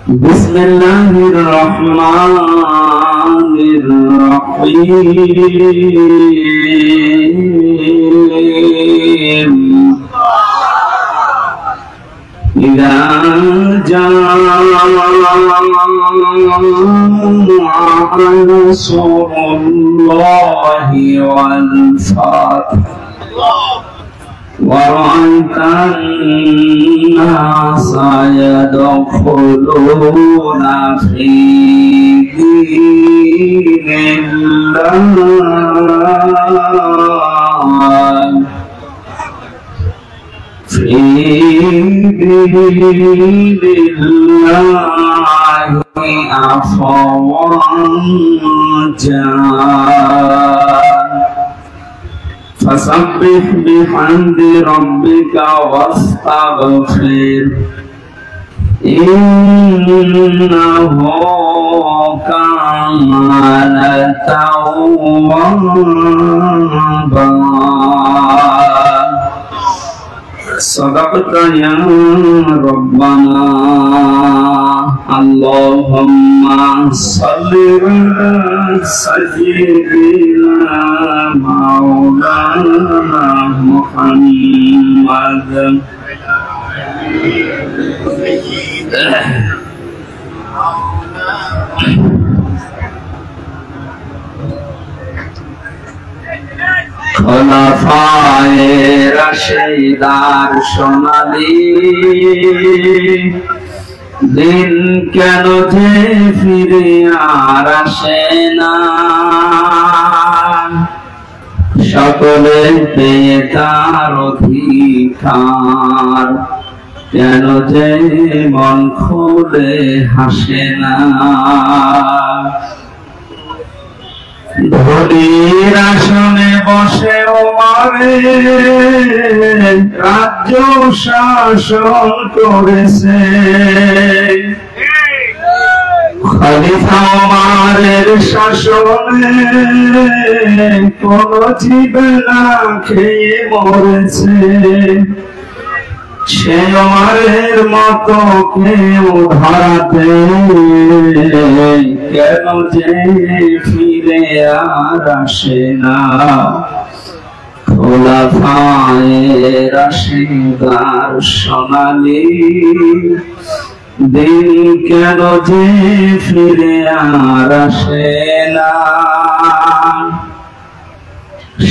بسم الله الرحمن الرحيم إذا جاء نصر الله والفتح ورأيت الناس يدخلون في دين الله أفواجا فسبح بحمد ربك واستغفر إنه كان توابا صدقت يا ربنا اللهم صل على سيدنا مولانا محمد খোলাফায়ে রাশিদার সোনালী দিন কেন যে ফিরে আর আসে না সকলে পেয়ে তার অধিকার কেন যে মন খুলে হাসে না ধনীর আসনে বসে ওমারে রাজ্য শাসন করেছে খলিফা ওমরের শাসনে কোন জীবে না খেয়ে মরেছে সে ওমরের মতো কেউ ধরাতে কেন যে ফিরে আর আসে না খোলাফায়ে রাশিদার সোনালী দিন কেন যে ফিরে আর আসে না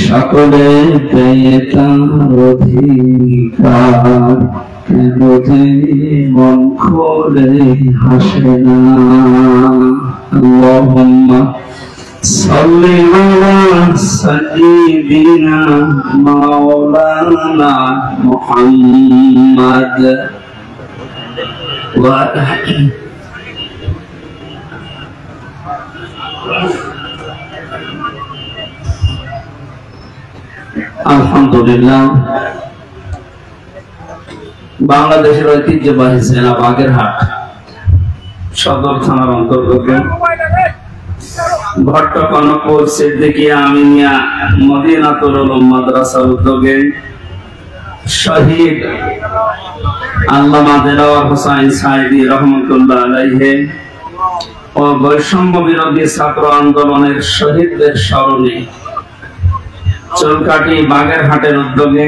সকলে পেয়ে তার অধিকার কেন যে মন খুলে হাসে না আল্লাহুম্মা সাল্লি আলা সাইয়্যিদিনা মাওলানা মুহাম্মদ ওয়া আলহামদুলিল্লাহ বাংলাদেশের ঐতিহ্যবাহী জেলা বাগেরহাট সদর থানার অন্তর্গত ভট্ট কনকপুর সিদ্দিকিয়া আমিনিয়া মদিনাতুল উলুম মাদ্রাসার উদ্যোগে শহীদ আল্লামা দেলাওয়ার হোসাইন সাঈদী রহমাতুল্লাহ আলাইহি ও বৈষম্য বিরোধী ছাত্র আন্দোলনের শহীদদের স্মরণে চুলকাঠি বাগেরহাটের উদ্যোগে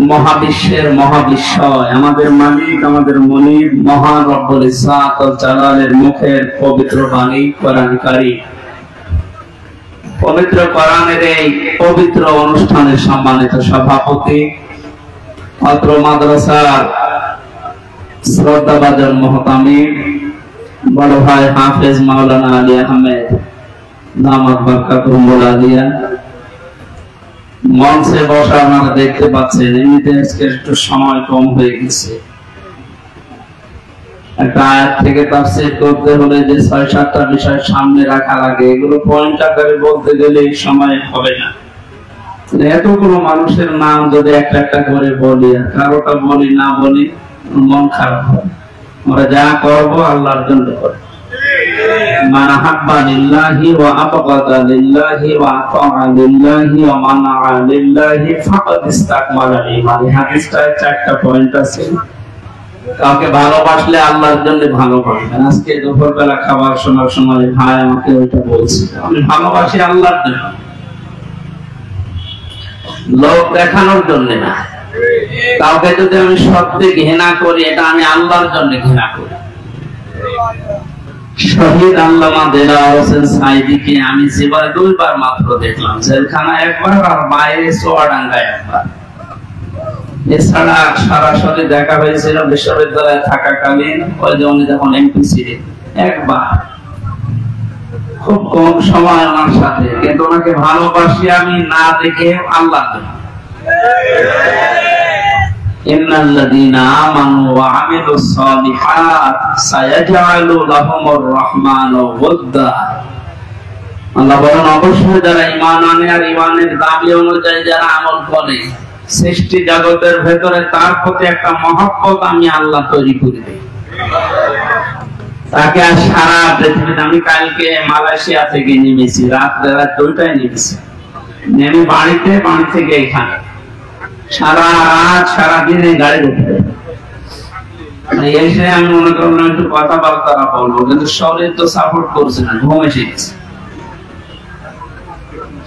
মহাবিশ্বের মহাবিশ্বয় আমাদের মালিক আমাদের মুনিব মহান রব্বুল ইজ্জাত ওয়াল জালালের মুখের পবিত্র বাণী কোরআন কারীম পবিত্র কোরআনের এই পবিত্র অনুষ্ঠানের সম্মানিত সভাপতি অত্র মাদ্রাসার শ্রদ্ধাভাজন মুহতামিম বড় ভাই হাফেজ মাওলানা আলী আহমেদ দামাত বারকাতুহুল আলিয়া মঞ্চে বসা আপনারা দেখতে পাচ্ছেন এমনিতে আজকে একটু সময় কম হয়ে গেছে একটা আয়াত থেকে তাফসীর করতে হলে যে ৬-৭টা বিষয় সামনে রাখা লাগে এগুলো পয়েন্ট আকারে বলতে গেলে সময় হবে না এতগুলো মানুষের নাম যদি একটা একটা করে বলি আর কারোটা বলি না বলি মন খারাপ হয় আমরা যা করবো আল্লাহর জন্য করবো মান হাব্বা লিল্লাহি ওয়া আবগাদা লিল্লাহি ওয়া আতাআ লিল্লাহি ওয়া মানাআ লিল্লাহি ফাকাদ ইসতাকমালা ঈমান। হাদিসটায় 4টা পয়েন্ট আছে কাউকে ভালোবাসলে আল্লাহর জন্য ভালোবাসবেন। আজকে দুপুরবেলা খাবার শোনার সময় ভাই আমাকে ওইটা বলছে, আমি ভালোবাসি আল্লাহর জন্য, লোক দেখানোর জন্য না। কাউকে যদি আমি সত্যি ঘৃণা করি, এটা আমি আল্লাহর জন্য ঘৃণা করি। শহীদ আল্লামা দেলাওয়ার হোসেন সাঈদীকে আমি জীবনে 2 বার মাত্র দেখলাম, জেলখানা একবার আর বাইরে চুয়াডাঙ্গায় একবার। এছাড়া সরাসরি দেখা হয়েছিল বিশ্ববিদ্যালয়ে থাকাকালীন, ওই যে উনি যখন এমপি ছিলেন, একবার, খুব কম সময় আমার সাথে। কিন্তু ওনাকে ভালোবাসি আমি না দেখে আল্লাহ। ইন্নাল্লাযীনা আমানু ওয়া আমিলুস সালিহাত সায়াজআলু লাহুমুর রাহমানু ওয়াদ্দা। আল্লাহ বলেন, অবশ্যই যারা ঈমান আনে আর ঈমানের দাবি অনুযায়ী যারা আমল করে, সৃষ্টি জগতের ভেতরে তার প্রতি একটা মহব্বত আমি আল্লাহ তৈরি করে দেই। তাকে আর সারা পৃথিবীতে, আমি কালকে মালয়েশিয়া থেকে নেমেছি, রাত 2টায় নেমেছি, নেমে বাড়ি থেকে এখানে সারা রাত সারা দিনে গাড়ি উঠে এসে আমি মনে করলাম একটু কথাবার্তা বলবো, কিন্তু শরীর তো সাপোর্ট করছে না, ঘুম এসে গেছে।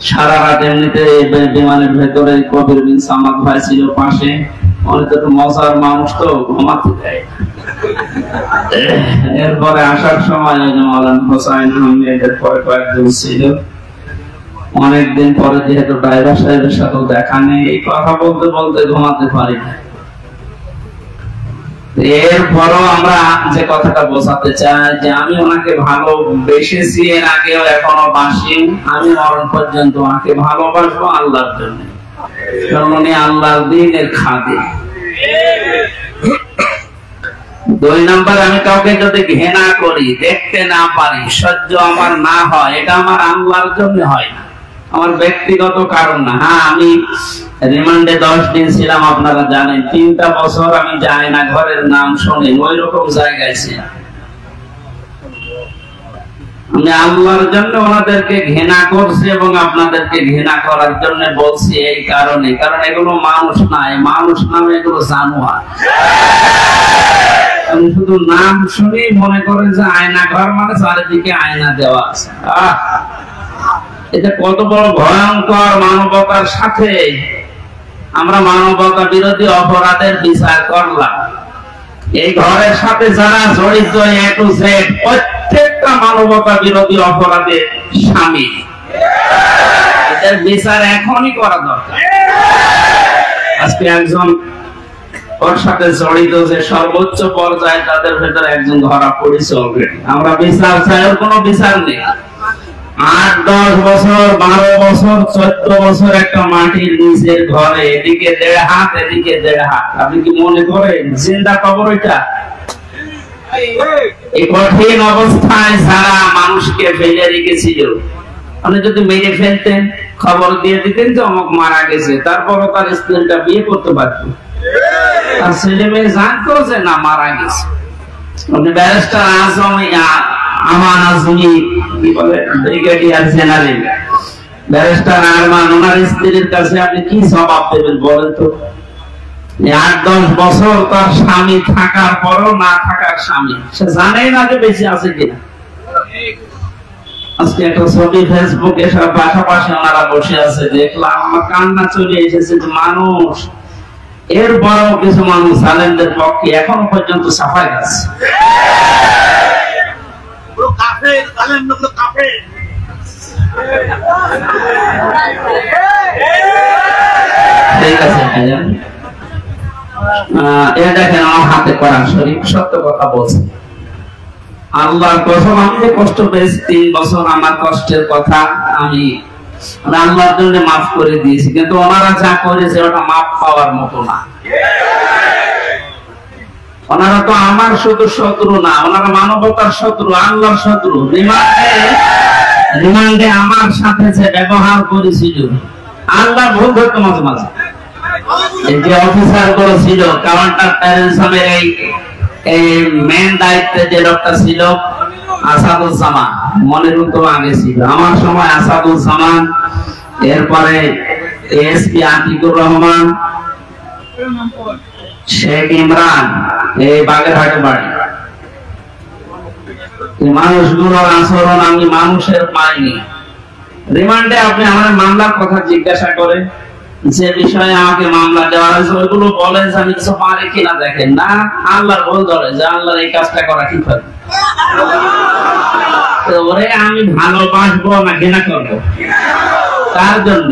সারা রাত এমনিতে বিমানের ভেতরে কবির বিন সামাদ ভাই ছিল পাশে, অনেক একটু মজার মানুষ তো ঘুমাতে দেয়। এরপরে আসার সময় মাওলানা হোসাইন আহমেদের পরে কয়েকজন ছিল। অনেকদিন পরে যেহেতু ড্রাইভার সাহেবের সাথে দেখা নেই, এই কথা বলতে বলতে ঘুমাতে পারি না। এরপরও আমরা যে কথাটা বোঝাতে চাই যে আমি ওনাকে ভালোবেসেছি, এর আগেও এখনো বাসি, আমি মরণ পর্যন্ত ওনাকে ভালোবাসবো আল্লাহর জন্য, কারণ উনি আল্লাহর দ্বীনের খাদিম। 2 নাম্বার, আমি কাউকে যদি ঘৃণা করি, দেখতে না পারি, সহ্য আমার না হয়, এটা আমার আল্লাহর জন্য হয় না, আমার ব্যক্তিগত কারণ না। হ্যাঁ, আমি রিমান্ডে 10 দিন ছিলাম, আপনারা জানেন। 3টা বছর আমি যাই না ঘরের নাম শুনি, ওই রকম জায়গায় ছিলাম। আমি আল্লাহর জন্য ওনাদেরকে ঘৃণা করছি এবং আপনাদেরকে ঘৃণা করার জন্য বলছি এই কারণে, কারণ এগুলো মানুষ নাই, মানুষ নামে এগুলো জানোয়ার। আমি শুধু নাম শুনি মনে করেন যে আয়না ঘর মানে চারিদিকে আয়না দেওয়া আছে। এটা কত বড় ভয়ঙ্কর! মানবতার সাথে আমরা মানবতা বিরোধী অপরাধের বিচার করলাম। এই ঘরের সাথে যারা জড়িত A to Z প্রত্যেকটা মানবতা বিরোধী অপরাধের শামিল। এদের বিচার এখনই করা দরকার। আজকে একজন ওর সাথে জড়িত যে সর্বোচ্চ পর্যায়ে, তাদের ভেতরে একজন ধরা পড়েছে অলরেডি। আমরা বিচার চাই, ওর কোনো বিচার নেই। 8, 10 বছর, 12 বছর, 14 বছর একটা মাটির নিচের ঘরে, এদিকে 1.5 হাত, এদিকে 1.5 হাত। আপনি কি মনে করেন জিন্দা কবর এটা? এই কঠিন অবস্থায় যারা মানুষকে ফেলে রেখেছিল, আপনি যদি মেরে ফেলতেন, খবর দিয়ে দিতেন যে অমুক মারা গেছে, তারপরও তার স্ত্রীটা বিয়ে করতে পারত, তার ছেলে মেয়ে জানতো যে না মারা গেছে। আপনি ব্যারিস্টার আমান আজমি, কি বলে, ব্রিগেডিয়ার জেনারেল ব্যারিস্টার আরমান, ওনার স্ত্রীর কাছে আপনি কি জবাব দেবেন বলেন তো? 8-10 বছর তার স্বামী থাকার পরও না থাকার স্বামী, সে জানেই না যে বেঁচে আছে কিনা। আজকে একটা ছবি ফেসবুকে সব পাশাপাশি ওনারা বসে আছে, দেখলাম, আমার কান্না চলে এসেছে। মানুষ, এরপরও কিছু মানুষ জালেমদের পক্ষে এখনো পর্যন্ত সাফাই আছে। ঠিক আছে ভাইজান, দেখেন আমার হাতে করা শরীফ, সত্য কথা বলছি। আল্লাহর কসম, আমি যে কষ্ট পেয়েছি 3 বছর, আমার কষ্টের কথা আমি আল্লাহর জন্য মাফ করে দিয়েছি, কিন্তু ওনারা যা করেছে ওটা মাফ পাওয়ার মতো না। ওনারা তো আমার শুধু শত্রু না, ওনারা মানবতার শত্রু, আল্লাহর শত্রু। রিমান্ডে আমার সাথে যে ব্যবহার করেছিল, আল্লাহ ভুল ধরতো মাঝে মাঝে। এই যে অফিসার গুলো ছিল, কাউন্টার টেররিজমের এই মেন দায়িত্বে যে লোকটা ছিল আসাদুজ্জামান, মনের মতো আগে ছিল আমার সময় আসাদুজ্জামান, এরপরে এসপি আতিকুর রহমান, শেখ ইমরান, এই বাগেরহাটে বাড়ি। মানুষগুলোর আচরণ আমি মানুষের পাইনি। রিমান্ডে আপনি আমার মামলার কথা জিজ্ঞাসা করে যে বিষয়ে আমাকে মামলা দেওয়া হয়েছে ওইগুলো বলেন যে আমি কিছু পারি কিনা দেখেন না, আল্লাহর ভুল ধরে যে আল্লাহর এই কাজটা করা ঠিক হবে। ওরে আমি ভালোবাসবো না ঘৃণা করবো তার জন্য,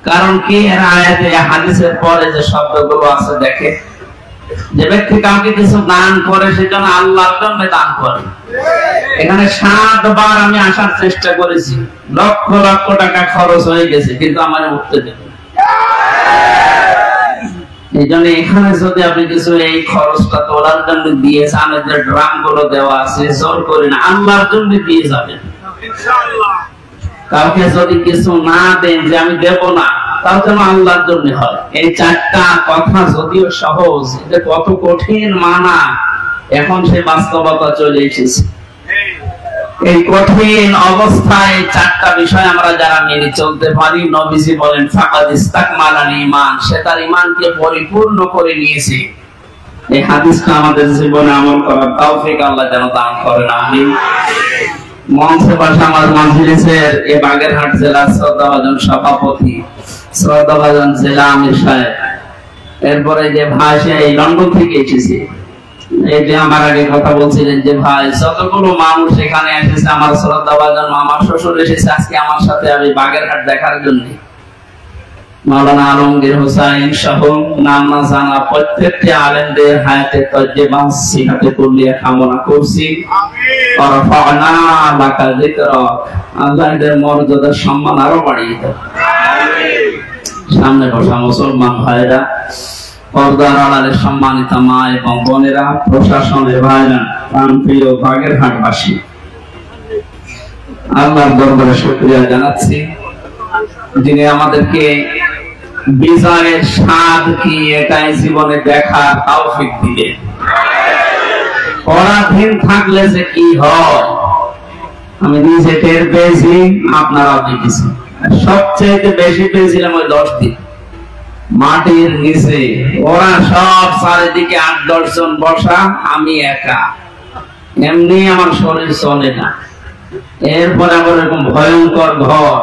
কারণ কি এর আয়াতে হাদিসের পরে যে শব্দগুলো আছে দেখে, যে ব্যক্তি কাউকে কিছু দান করে সেজন্য আল্লাহর জন্য দান করে। এখানে 7 বার আমি আসার চেষ্টা করেছি, লক্ষ লক্ষ টাকা খরচ হয়ে গেছে, কিন্তু আমার উঠতে দেব। এই জন্য এখানে যদি আপনি কিছু এই খরচটা তোলার জন্য দিয়ে চান, যে ড্রাম গুলো দেওয়া আছে জোর করে না, আল্লাহর জন্য দিয়ে যাবেন। কাউকে যদি কিছু না দেন যে আমি দেব না, তাও যেন আল্লাহর জন্য হয়। এই 4টা কথা যদিও সহজ, এটা কত কঠিন মানা, এখন সে বাস্তবতা চলে এসেছে। এই কঠিন অবস্থায় 4টা বিষয় আমরা যারা মেনে চলতে পারি, নবীজি বলেন ফাকাদ ইস্তাকমালাল ঈমান, সে তার ঈমানকে পরিপূর্ণ করে নিয়েছে। এই হাদিসটা আমাদের জীবনে আমল করার তৌফিক আল্লাহ যেন দান করেন, আমিন। মঞ্চে বসে আমার মজলিসের এই বাগেরহাট জেলার শ্রদ্ধাভাজন সভাপতি, শ্রদ্ধাভাজন জেলা আমির সাহেব, এরপরে যে ভাই সে এই লন্ডন থেকে এসেছে, এই যে আমার আগে কথা বলছিলেন যে ভাই যতগুলো মানুষ এখানে এসেছে, আমার শ্রদ্ধাভাজন মামা শ্বশুর এসেছে আজকে আমার সাথে আমি বাগেরহাট দেখার জন্য। মাওলানা আলমগীর হোসাইন সহ নাম না জানা প্রত্যেকটি আলেমদের হায়াতে তজ্জেবা সিহাতে কুল্লিয়া কামনা করছি। ওয়ারফা'না লাকা যিকরাক, আল্লাহ এদের মর্যাদা সম্মান আরো বাড়িয়ে দেন। সামনে বসা মুসলমান ভাইরা, পর্দার আড়ালে সম্মানিত মা এবং বোনেরা, প্রশাসনের ভাইরা, প্রাণপ্রিয় বাগেরহাটবাসী, আল্লাহর দরবারে শুকরিয়া জানাচ্ছি যিনি আমাদেরকে বিজয়ের স্বাদ কি এটাই জীবনে দেখার তৌফিক দিলেন। পরাধীন থাকলে যে কি হয় আমি নিজে টের পেয়েছি, আপনারাও দেখেছি। সবচেয়ে বেশি পেয়েছিলাম ওই 10 দিন মাটির নিচে, ওরা সব চারিদিকে 8-10 জন বসা, আমি একা, এমনি আমার শরীর চলে না। এরপরে আবার এরকম ভয়ঙ্কর ঘর,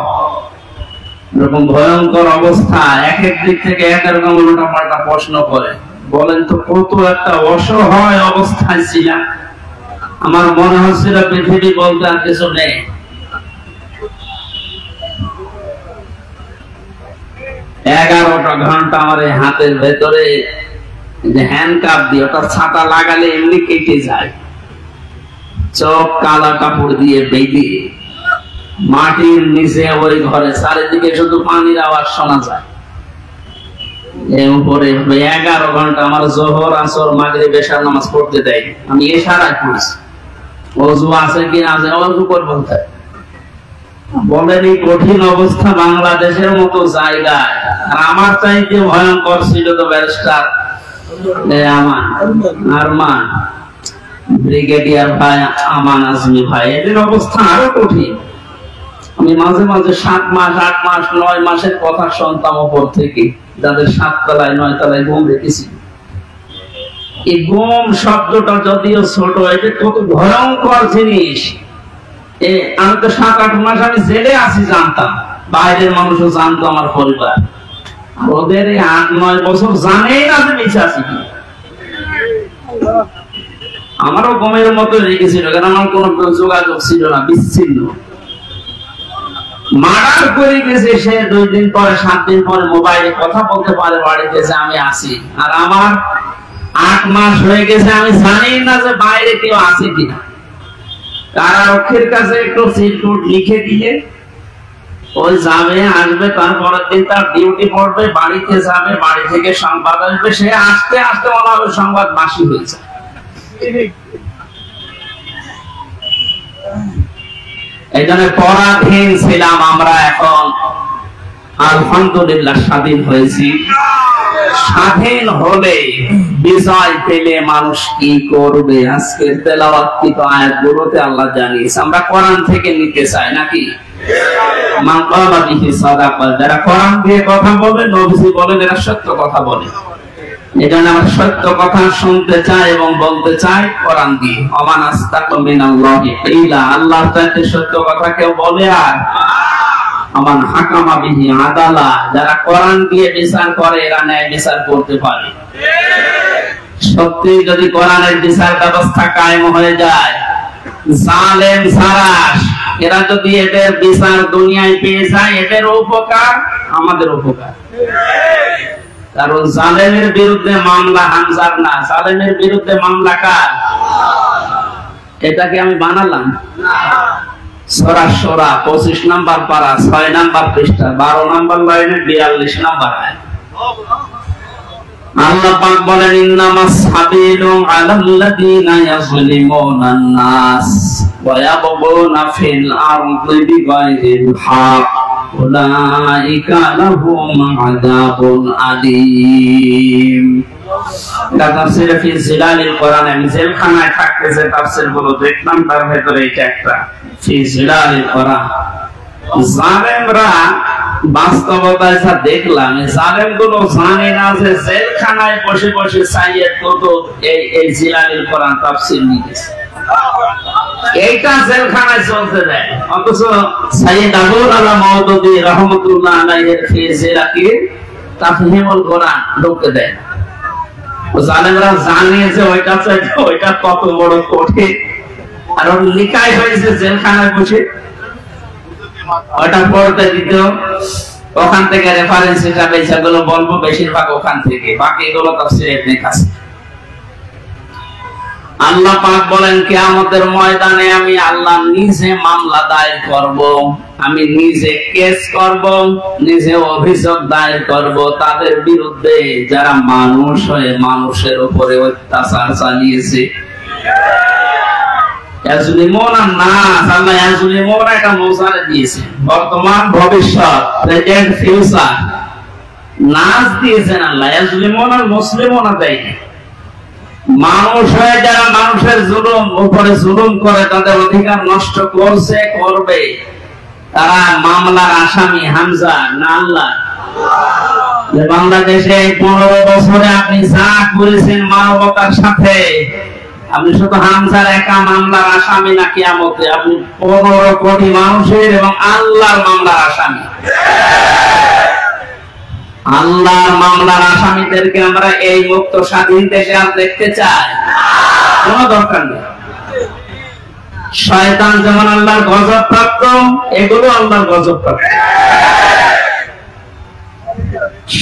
এরকম ভয়ঙ্কর অবস্থা, এক এক দিক থেকে এক রকম উল্টাপাল্টা প্রশ্ন করে। বলেন তো কত একটা অসহায় অবস্থায় ছিলাম, আমার মনে হচ্ছিল পৃথিবী বলতে আর কিছু নেই। এগারোটা ঘন্টা আমার এই হাতের ভেতরে যে হ্যান্ডকাপ দিয়ে, ওটা ছাতা লাগালে এমনি কেটে যায়, চোখ কালা কাপড় দিয়ে বেঁধে মাটির নিচে ওই ঘরে, চারিদিকে শুধু পানির আওয়াজ শোনা যায়। এর উপরে 11 ঘন্টা আমার জোহর আসর মাগরিব এশার নামাজ পড়তে দেয়, আমি ইশারায় পড়ছি। ওযু আছে কি না, ওযু করব কোথায়? বলেন এই কঠিন অবস্থা বাংলাদেশের মতো জায়গায়, আর আমার চাইতে ভয়ঙ্কর ছিল তো ব্যারিস্টার আরমান, ব্রিগেডিয়ার ভাই আমান আজমি ভাই, এদের অবস্থা আরো কঠিন। আমি মাঝে মাঝে 7 মাস 8 মাস 9 মাসের কথা শুনতাম উপর থেকে, যাদের 7 তলায় 9 তলায় ঘুম রেখেছি। এই ঘুম শব্দটা যদিও ছোট, এটা কত ভয়ঙ্কর জিনিস। আমি তো 7-8 মাস আমি জেলে আছি জানতাম, বাইরের মানুষও জানতো, আমার পরিবার। ওদের এই 8-9 বছর জানেই না যে বেঁচে আছি কি। আমারও ঘুমের মতো রেখেছিল, কারণ আমার কোনো যোগাযোগ ছিল না, বিচ্ছিন্ন। মার্ডার করে গেছে সে 2 দিন পরে 7 দিন পরে মোবাইলে কথা বলতে পারে বাড়িতে যে আমি আছি, আর আমার 8 মাস হয়ে গেছে আমি জানি না যে বাইরে কেউ আছে কিনা। কারারক্ষীর কাছে একটু চিরকুট লিখে দিয়ে ওই যাবে আসবে, তারপরের দিন তার ডিউটি পড়বে, বাড়িতে যাবে, বাড়ি থেকে সংবাদ আসবে, সে আসতে আসতে মনে হবে সংবাদ বাসি হয়েছে। এই জন্য পরাধীন ছিলাম আমরা, এখন আলহামদুলিল্লাহ স্বাধীন হয়েছি। স্বাধীন হলে বিজয় পেলে মানুষ কি করবে, আজকের তেলাওয়াতকৃত আয়াতগুলোতে আল্লাহ জানিয়েছে। আমরা কোরআন থেকে নিতে চাই নাকি? মান ক্বালা বিহি সাদাকা, যারা কোরআন দিয়ে কথা বলে, নবীজি বলেন এরা সত্য কথা বলে। এজন্য আমরা সত্য কথা শুনতে চাই এবং বলতে চাই কোরআন দিয়ে। ওমান আস্তাকু মিনাল্লাহি কিলা, আল্লাহর চাইতে সত্য কথা কেউ বলে? আর আমান হাকামা বিহি আদালা, যারা কোরআন দিয়ে বিচার করে এরা ন্যায় বিচার করতে পারে। সত্যি যদি কোরআনের বিচার ব্যবস্থা কায়েম হয়ে যায়, জালেম সারাস এরা যদি এদের বিচার দুনিয়ায় পেয়ে যায়, এদের উপকার আমাদের উপকার। কারণ জালেমের বিরুদ্ধে মামলা হামজার না, জালেমের বিরুদ্ধে মামলা কার? এটাকে আমি বানালাম সূরা শূরা 25 নম্বর পারা 6 নম্বর পৃষ্ঠা 12 নম্বর লাইনে 42 নম্বর আয়াত। আল্লাহ পাক বলেন ইন্নামাস সাবিলু আলাল্লাযিনা ইয়াযলিমুনান নাস ওয়া ইয়াবগুনা ফিল আরদি বিগাইরিল হক উলাইকা লাহুম আযাবুন আলীম। তাফসীর ফি জিলালিল কোরআন, আমি জেলখানায় থাকতে যে তাফসীরগুলো দেখলাম তার ভেতরে এটা একটা ফি জিলালিল কোরআন। জালেমরা বাস্তবতায় যা দেখলাম, জালেমগুলো জানে না যে জেলখানায় বসে বসে সাইয়েদ কুতুব এই জিলালিল কোরআন তাফসীর লিখেছে। এইটা জেলখানায় চলতে দেয়, অথচ সাইয়েদ আবুল আলা মাওদুদী রাহমাতুল্লাহ আলাইহির ফি জিলালিল তাফহিমুল কোরআন ঢুকতে দেয়। জালেমরা জানে যে ওইটা কত বড় কঠিন, আর ওর লিখাই হয়েছে জেলখানায় বসে। ওটা পড়তে দিত, ওখান থেকে রেফারেন্স হিসাবে সেগুলো বলবো, বেশিরভাগ ওখান থেকে, বাকিগুলো তাফসীরে ইবনে কাসির। আল্লাহ পাক বলেন কিয়ামতের ময়দানে আমি আল্লাহ নিজে মামলা দায়ের করব, আমি নিজে কেস করব, নিজে অভিযোগ দায়ের করব তাদের বিরুদ্ধে যারা মানুষ হয়ে মানুষের উপরে অত্যাচার চালিয়েছে। বর্তমান ভবিষ্যৎ, প্রেজেন্ট ফিউচার নাচ দিয়েছেন আল্লাহ। মুসলিমরা দেয়নি, মানুষ হয়ে যারা মানুষের জুলুম উপরে জুলুম করে তাদের অধিকার নষ্ট করছে, করবে, তারা মামলার আসামি। হামজা না আল্লাহ? বাংলাদেশে 15 বছরে আপনি যা করেছেন মানবতার সাথে, আপনি শুধু হামজার একা মামলার আসামি না, কিয়ামতে আপনি 15 কোটি মানুষের এবং আল্লাহর মামলার আসামি। আল্লাহর মামলার আসামিদেরকে আমরা এই মুক্ত স্বাধীন দেশে আর দেখতে চাই? কোনো দরকার নেই। শয়তান যেমন আল্লাহর গজব প্রাপ্ত, এগুলো আল্লাহর গজব প্রাপ্ত।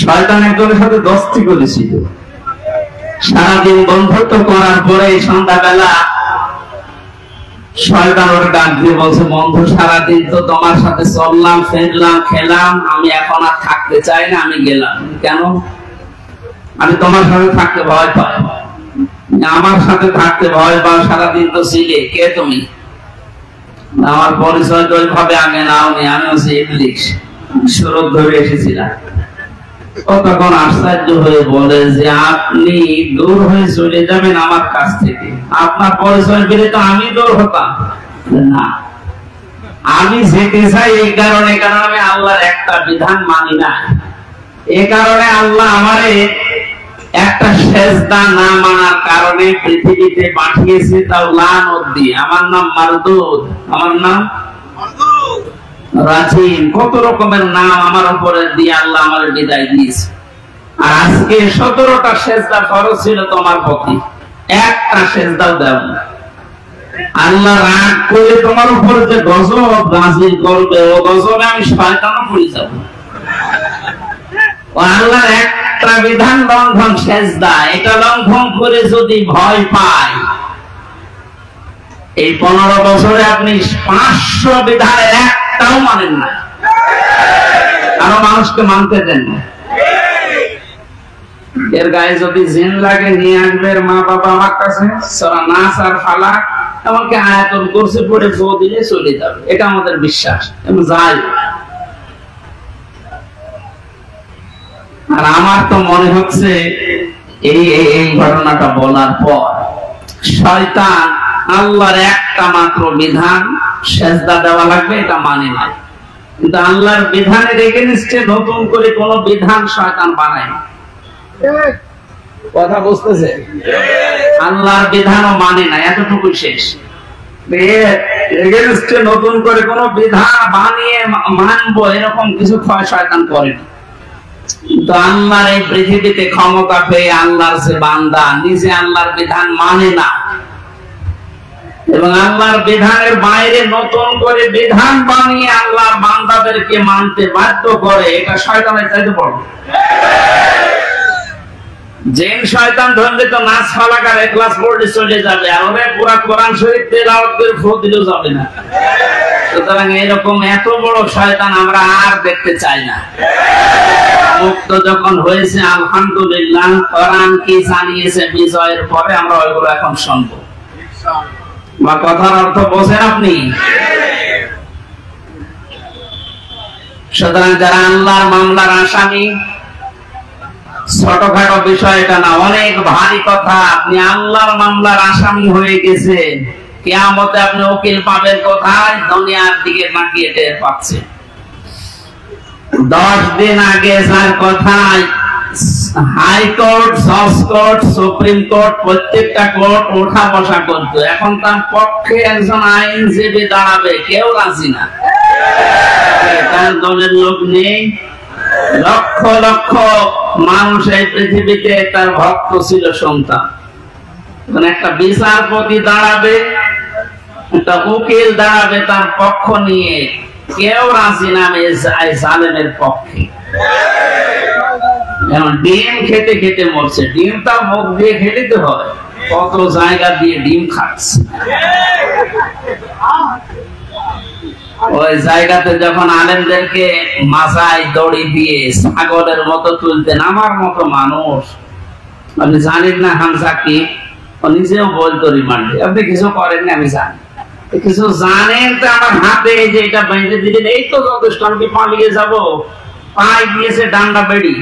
শয়তান একজনের সাথে দোস্তি করেছিল, সারাদিন বন্ধুত্ব করার পরে সন্ধ্যাবেলা শয়তান ওর ডাক দিয়ে বলছে, বন্ধু সারাদিন তো তোমার সাথে চললাম, ফিরলাম, খেলাম, আমি এখন আর থাকতে চাই না, আমি গেলাম। কেন? আমি তোমার সাথে থাকতে ভয় পাই। আমার সাথে থাকতে ভয় পাও? সারাদিন তো ছিলে, কে তুমি? আমার পরিচয় তো ওইভাবে আগে নাওনি, আমি হচ্ছে ইবলিস, সুরত ধরে এসেছিলাম। তখন আশ্চর্য হয়ে বলে যে আপনি দূর হয়ে চলে যাবেন আমার কাছ থেকে, আপনার পরিচয় পেলে তো আমি দূর হতাম না। আমি যেতে চাই এই কারণে, কারণ আমি আল্লাহর একটা বিধান মানি না। এই কারণে আল্লাহ আমারে একটা সেজদা না মানার কারণে পৃথিবীতে পাঠিয়েছে, তাও লানত দিয়ে। আমার নাম মারদুদ, আমার নাম রাজিম, কত রকমের নাম আমার উপরে দিয়ে আল্লাহ আমার বিদায় দিয়েছে। আর আজকে 17টা সেজদা ফরজ ছিল তোমার প্রতি, একটা সেজদাও দাও না। আল্লাহ রাগ করে তোমার উপরে যে গজব নাযিল করবে, ও গজবে আমি শয়তানও পড়ে যাব। ও আল্লাহর একটা বিধান লঙ্ঘন সেজদা, এটা লঙ্ঘন করে যদি ভয় পায়, এই 15 বছরে আপনি 500 বিধানের একটাও মানেন না, আরো মানুষকে মানতে দেন না। এর গায়ে যদি জিন লাগে নিয়ে আসবে মা বাবা আমার কাছে, সূরা নাস আর ফালাক এমনকি আয়াতুল কুরসি পড়ে ফু দিলে চলে যাবে, এটা আমাদের বিশ্বাস। এবং যাই, আর আমার তো মনে হচ্ছে এই ঘটনাটা বলার পর শয়তান আল্লাহর একটা মাত্র বিধান সেজদা দেওয়া লাগবে এটা মানে না, কিন্তু আল্লাহর বিধানের এগেইনস্টে নতুন করে কোন বিধান শয়তান বানায় না। কথা বুঝতেছে? আল্লাহর বিধানও মানে না, এতটুকু শেষ। নতুন করে কোন বিধান বানিয়ে মানবো এরকম কিছু শয়তান করে না। কিন্তু আল্লাহর এই পৃথিবীতে ক্ষমতা পেয়ে আল্লাহর যে বান্দা নিজে আল্লাহর বিধান মানে না এবং আল্লাহর বিধানের বাইরে নতুন করে বিধান বানিয়ে আল্লাহর বান্দাদেরকে মানতে বাধ্য করে, এটা শয়তানের চাইতে বড়। জিন শয়তান ধরলে তো নাচ ফালাকার এক ক্লাস পড়লে চলে যাবে, আর ওরে পুরা কোরআন শরীফ তেলাওয়াত করে ফু দিলেও যাবে না। সুতরাং এরকম এত বড় শয়তান আমরা আর দেখতে চাই না। মুক্ত যখন হয়েছে আলহামদুলিল্লাহ, কোরআন কি জানিয়েছে বিজয়ের পরে আমরা ওইগুলো এখন শুনবো। বা কথার অর্থ বোঝেন আপনি? সুতরাং যারা আল্লাহর মামলার আসামি, ছোটখাটো বিষয় এটা না, অনেক ভারী কথা। আপনি আল্লাহর মামলার আসামি হয়ে গেছেন, কিয়ামতে আপনি উকিল পাবেন কোথায়? দুনিয়ার দিকে তাকিয়ে টের পাচ্ছেন। 10 দিন আগে যার কথায় হাইকোর্ট, জজ কোর্ট, সুপ্রিম কোর্ট, প্রত্যেকটা কোর্ট ওঠা বসা করতো, এখন তার পক্ষে একজন আইনজীবী দাঁড়াবে কেউ রাজি না। তার দলের লোক নেই। লক্ষ লক্ষ মানুষ এই পৃথিবীতে তার ভক্ত ছিল, সন্তান। একটা বিচারপতি দাঁড়াবে, একটা উকিল দাঁড়াবে তার পক্ষ নিয়ে, কেউ রাজি নামে জালেমের পক্ষে। ডিম খেতে খেতে মরছে, ডিমটা মুখ দিয়ে খেতে হয়, কত জায়গা দিয়ে ডিম খাচ্ছে। ওই জায়গাতে যখন আলেমদেরকে মাথায় দড়ি দিয়ে ছাগলের মতো তুলতেন, আমার মতো মানুষ, আপনি জানেন না হামজা কি, নিজেও বলতো রিমান্ডে, আপনি কিছু করেন না আমি জানি, কিছু জানেন তো আমার হাতে যে এটা বেঁধে দিলেন, এই তো যথেষ্ট, আমি পালিয়ে যাব। পায়ে দিয়েছে ডান্ডা বেড়ি,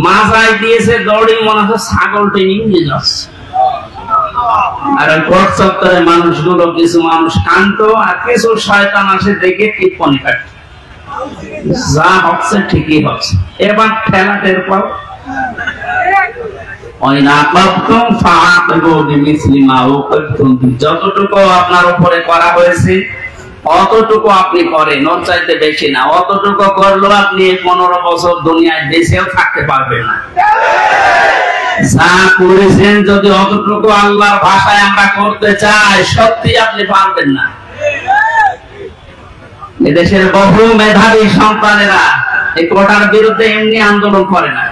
মাথায় দিয়েছে দড়ি, মনে হয় ছাগল টেনে নিয়ে যাচ্ছে। আর ওই কোর্ট চত্বরে মানুষগুলো, কিছু মানুষ কান্ত আর কিছু শয়তান আসে দেখে টিপ্পনি কাটে, যা হচ্ছে ঠিকই হচ্ছে। এবার ঠেলা টের পাও, যতটুকু আপনার উপরে করা হয়েছে অতটুকু আপনি করেন, ওর চাইতে বেশি না। অতটুকু করলেও আপনি 15 বছর দুনিয়ায় বেঁচেও থাকতে পারবেন না। যা করেছেন যদি অতটুকু আল্লাহর ভাষায় আমরা করতে চাই, সত্যি আপনি পারবেন না। এদেশের বহু মেধাবী সন্তানেরা এই কোটার বিরুদ্ধে এমনি আন্দোলন করে না।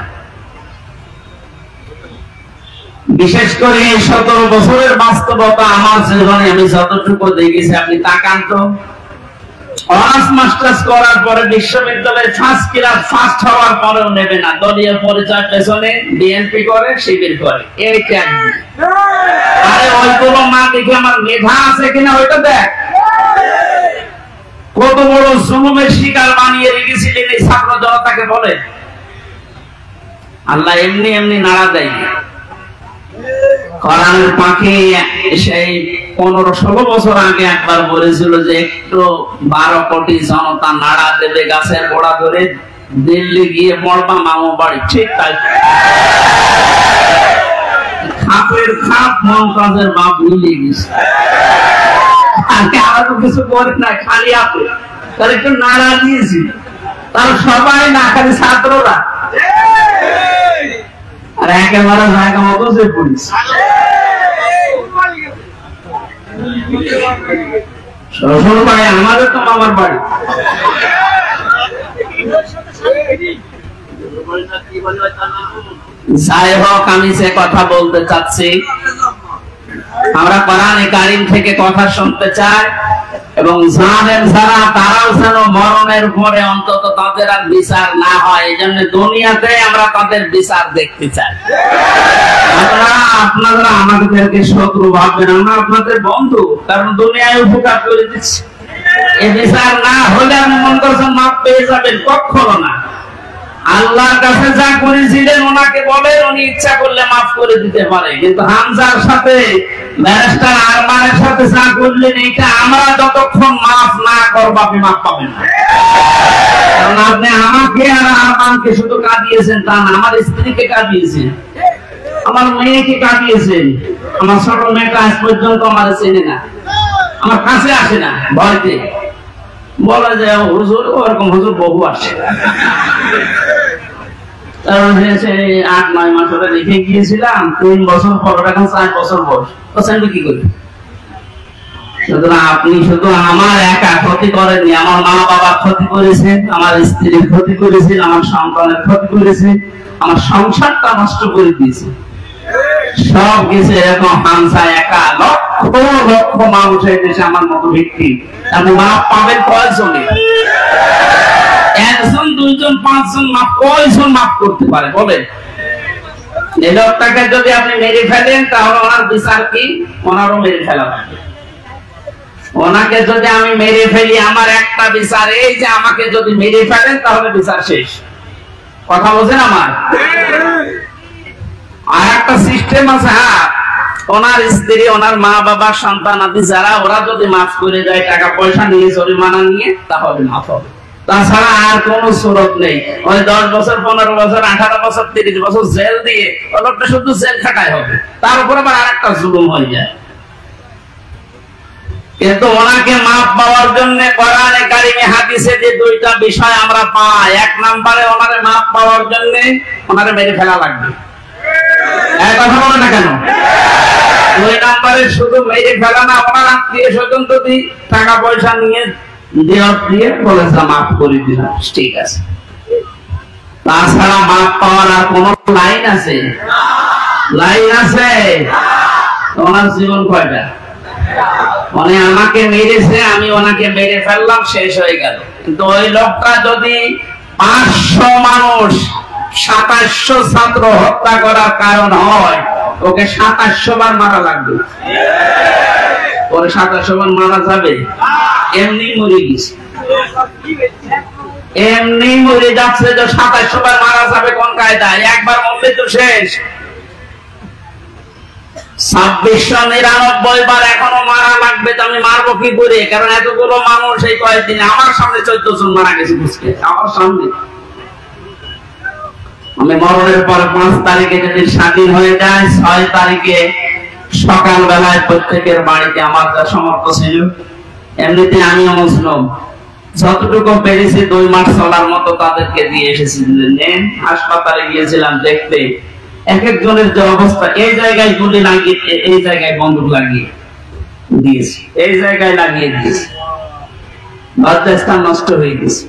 বিশেষ করে 17 বছরের বাস্তবতা আমার জীবনে আমি যতটুকু দেখেছি, আপনি তাকান তো, অনার্স মাস্টার্স করার পরে বিশ্ববিদ্যালয়ে ফার্স্ট ক্লাস ফার্স্ট হওয়ার পরেও নেবে না, দলীয় পরিচয় পেছনে বিএনপি করে, শিবির করে, এই কেন? আরে ওইগুলো না দেখে আমার মেধা আছে কিনা ওইটা দেখ। কত বড় জুলুমের শিকার বানিয়ে রেখেছিলেন এই ছাত্র জনতাকে বলে। আল্লাহ এমনি এমনি নাড়া দেয়। কোরআনের পাখি সেই 15-16 বছর আগে একবার বলেছিল যে একটু 12 কোটি জনতা নাড়া দেবে গাছের গোড়া ধরে, দিল্লি গিয়ে পড়বা মামু বাড়ি। ঠিক তাই, খাপের খাপ মমতাজের বাপ মিলিয়ে গেছে। আর কিছু করে না, খালি আপে তার একটু নাড়া দিয়েছি, তার সবাই না, খালি ছাত্ররা। আর একেবারে জায়গা মতো যে পুলিশ শ্বশুর বাড়ি, আমাদের তো মামার বাড়ি। যাই হোক, আমি সে কথা বলতে চাচ্ছি, আমরা কোরআনে কারীম থেকে কথা শুনতে চাই এবং জানেন যারা, তারাও যেন মরণের পরে অন্তত তাদের আর বিচার না হয়, এই জন্য দুনিয়াতে আমরা তাদের বিচার দেখতে চাই। আপনারা আমাদেরকে শত্রু ভাববেন, আমরা আপনাদের বন্ধু, কারণ দুনিয়ায় উপকার করে দিচ্ছি। এই বিচার না হলে আমি মনে করছেন মাপ পেয়ে যাবেন, কখনো না। আল্লাহর কাছে যা করেছিলেন ওনাকে বলেন, উনি ইচ্ছা করলে মাফ করে দিতে পারে। কিন্তু হামজার সাথে, ব্যারিস্টার আরমানের সাথে যা করলেন, এটা আমরা যতক্ষণ মাফ না করবো আপনি মাফ পাবেন না। কারণ আপনি আমাকে আর আরমানকে শুধু কাঁদিয়েছেন তা না, আমার স্ত্রীকে কাঁদিয়েছেন, আমার মেয়েকে কাটিয়েছেন, আমার ছোট মেয়েটা আজ পর্যন্ত আমার চেনে না, আমার কাছে আসে না, ভয়তে বলা যায় হুজুর ওরকম হুজুর বহু আসে। 8-9 মাস ওটা রেখে গিয়েছিলাম, 3 বছর পর এখন 4 বছর বয়স, তো কি করি? সুতরাং আপনি শুধু আমার একা ক্ষতি করেননি, আমার মা বাবার ক্ষতি করেছেন, আমার স্ত্রীর ক্ষতি করেছেন, আমার সন্তানের ক্ষতি করেছেন, আমার সংসারটা নষ্ট করে দিয়েছে। সব কিছু এরকম হামসা একা লক্ষ লক্ষ মানুষ এই দেশে আমার মতো ভিত্তি, আপনি মাপ পাবেন কয়জনে? 1 জন 2 জন 5 জন মাপ কয়জন মাপ করতে পারে বলেন? এই লোকটাকে যদি আপনি মেরে ফেলেন তাহলে ওনার বিচার কি? ওনারও মেরে ফেলা হবে। ওনাকে যদি আমি মেরে ফেলি আমার একটা বিচার এই যে আমাকে যদি মেরে ফেলেন তাহলে বিচার শেষ। কথা বোঝেন আমার? আর একটা সিস্টেম আছে, হ্যাঁ, ওনার স্ত্রী ওনার মা বাবা সন্তান আদি যারা ওরা যদি মাফ করে দেয় টাকা পয়সা নিয়ে জরিমানা নিয়ে তাহলে মাফ হবে, তাছাড়া আর কোন সুরত নেই। ওই 10 বছর 15 বছর 18 বছর 30 বছর জেল দিয়ে ওই লোকটা শুধু জেল খাটাই হবে, তার উপর আবার আরেকটা জুলুম হয়ে যায়। কিন্তু ওনাকে মাফ পাওয়ার জন্য কোরআনে কারিমে হাদিসে যে 2টা বিষয় আমরা পাই, 1 নম্বরে ওনারে মাফ পাওয়ার জন্য ওনারে মেরে ফেলা লাগবে। এই কথা বলে না কেন? 2 নম্বরে শুধু মেরে ফেলা না, ওনার আত্মীয় স্বজন যদি টাকা পয়সা নিয়ে দিয়ে বলেছে মাফ করে দিলাম, ঠিক আছে। তাছাড়া মাফ পাওয়ার আর কোন লাইন আছে? লাইন আছে? ওনার জীবন কয়টা? মানে আমাকে মেরেছে, আমি ওনাকে মেরে ফেললাম, শেষ হয়ে গেল। কিন্তু ওই লোকটা যদি 500 মানুষ 2700 ছাত্র হত্যা করার কারণ হয়, ওকে 2700 বার মারা লাগবে। পরে 2700 বার মারা যাবে? এমনি মরে গেছে, এমনি মরে যাচ্ছে। যে 2700 বার মারা যাবে কোন কায়দায়? একবার মরলে তো শেষ। 2699 বার এখনো মারা লাগবে, তো আমি মারবো কি করে? কারণ এতগুলো মানুষ এই কয়েকদিনে আমার সামনে 14 জন মারা গেছে, বুঝতে আমার সামনে। আমি মরণের পর 5 তারিখে যদি স্বাধীন হয়ে যায়, 6 তারিখে সকাল বেলায় প্রত্যেকের বাড়িতে আমার যা সমর্থ ছিল, এমনিতে আমিও মুসলিম, যতটুকু পেরেছি 2 মাস চলার মতো তাদেরকে দিয়ে এসেছি। হাসপাতালে গিয়েছিলাম দেখতে, এক একজনের যে অবস্থা, এই জায়গায় গুলি লাগিয়ে, এই জায়গায় বন্দুক লাগিয়ে দিয়েছি, এই জায়গায় লাগিয়ে দিয়েছি, লজ্জাস্থান নষ্ট হয়ে গেছে।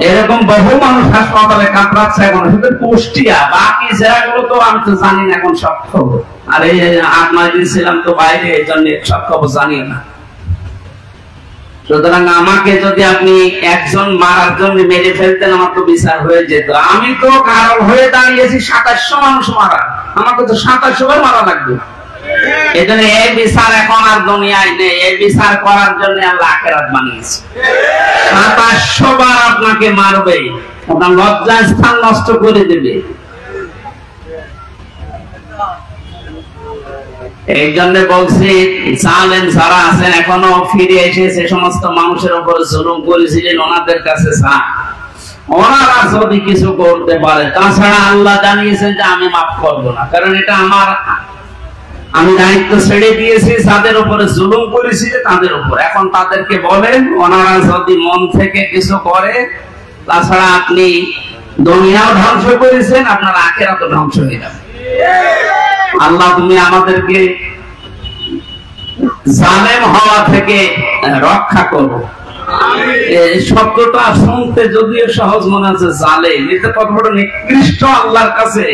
এরকম বহু মানুষ হাসপাতালে কাতরাচ্ছে এখন, শুধু কুষ্টিয়া, বাকি জেলাগুলো তো আমি তো জানি না এখন সব খবর। আর এই 8-9 দিন ছিলাম তো বাইরে, এই জন্য সব খবর জানি না। সুতরাং আমাকে যদি আপনি একজন মারার জন্য মেরে ফেলতেন, আমার তো বিচার হয়ে যেত। আমি তো কারণ হয়ে দাঁড়িয়েছি 2700 মানুষ মারা, আমাকে তো 2700 বার মারা লাগবে। এই জন্য এই বিচার এখন আর দুনিয়ায় নেই, এই বিচার করার জন্য আল্লাহ আখিরাত বানিয়েছে। 2700 বার আপনাকে মারবে, আপনার লজ্জা স্থান নষ্ট করে দেবে। এই জন্য বলছি, জালেম যারা আছেন এখনো ফিরে এসে সে সমস্ত মানুষের উপর জুলুম করেছিলেন, ওনাদের কাছে যান, ওনারা যদি কিছু করতে পারে। তাছাড়া আল্লাহ জানিয়েছেন যে আমি মাফ করবো না, কারণ এটা আমার, আমি দায়িত্ব ছেড়ে দিয়েছি যাদের উপরে জুলুম করেছি তাদের উপর। এখন তাদেরকে বলেন, ওনারা যদি মন থেকে কিছু করে, তাছাড়া আপনি দুনিয়াও ধ্বংস করেছেন, আপনার আখিরাতও ধ্বংস হয়ে যাবে। আল্লাহ তুমি আমাদেরকে জালেম হওয়া থেকে রক্ষা করো। এই শব্দটা শুনতে যদিও সহজ মনে হচ্ছে, জালেম, এটা কত বড় নিকৃষ্ট আল্লাহর কাছে।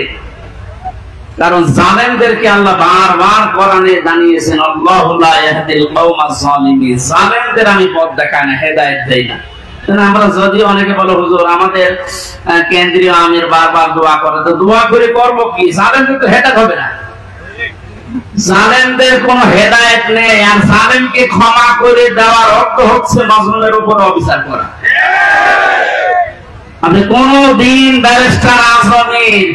কারণ জালেমদেরকে আল্লাহ বারবার কোরআনে জানিয়েছেন, আল্লাহু লা ইয়াহদিল কওমাজ জালিমিন, জালেমদের আমি পথ দেখাই না, হেদায়েত দেই না। আমরা যদি অনেকে বলে হুজুর আমাদের কেন্দ্রীয় আমির বারবার দোয়া করে, তো দোয়া করে করবো কি? জালেমদের তো হেদায়েত হবে না, জালেমদের কোনো হেদায়েত নেই। আর জালেমকে ক্ষমা করে দেওয়ার অর্থ হচ্ছে মাজলুমের উপর অবিচার করা। আপনি কোনদিন ব্যারিস্টার আজমের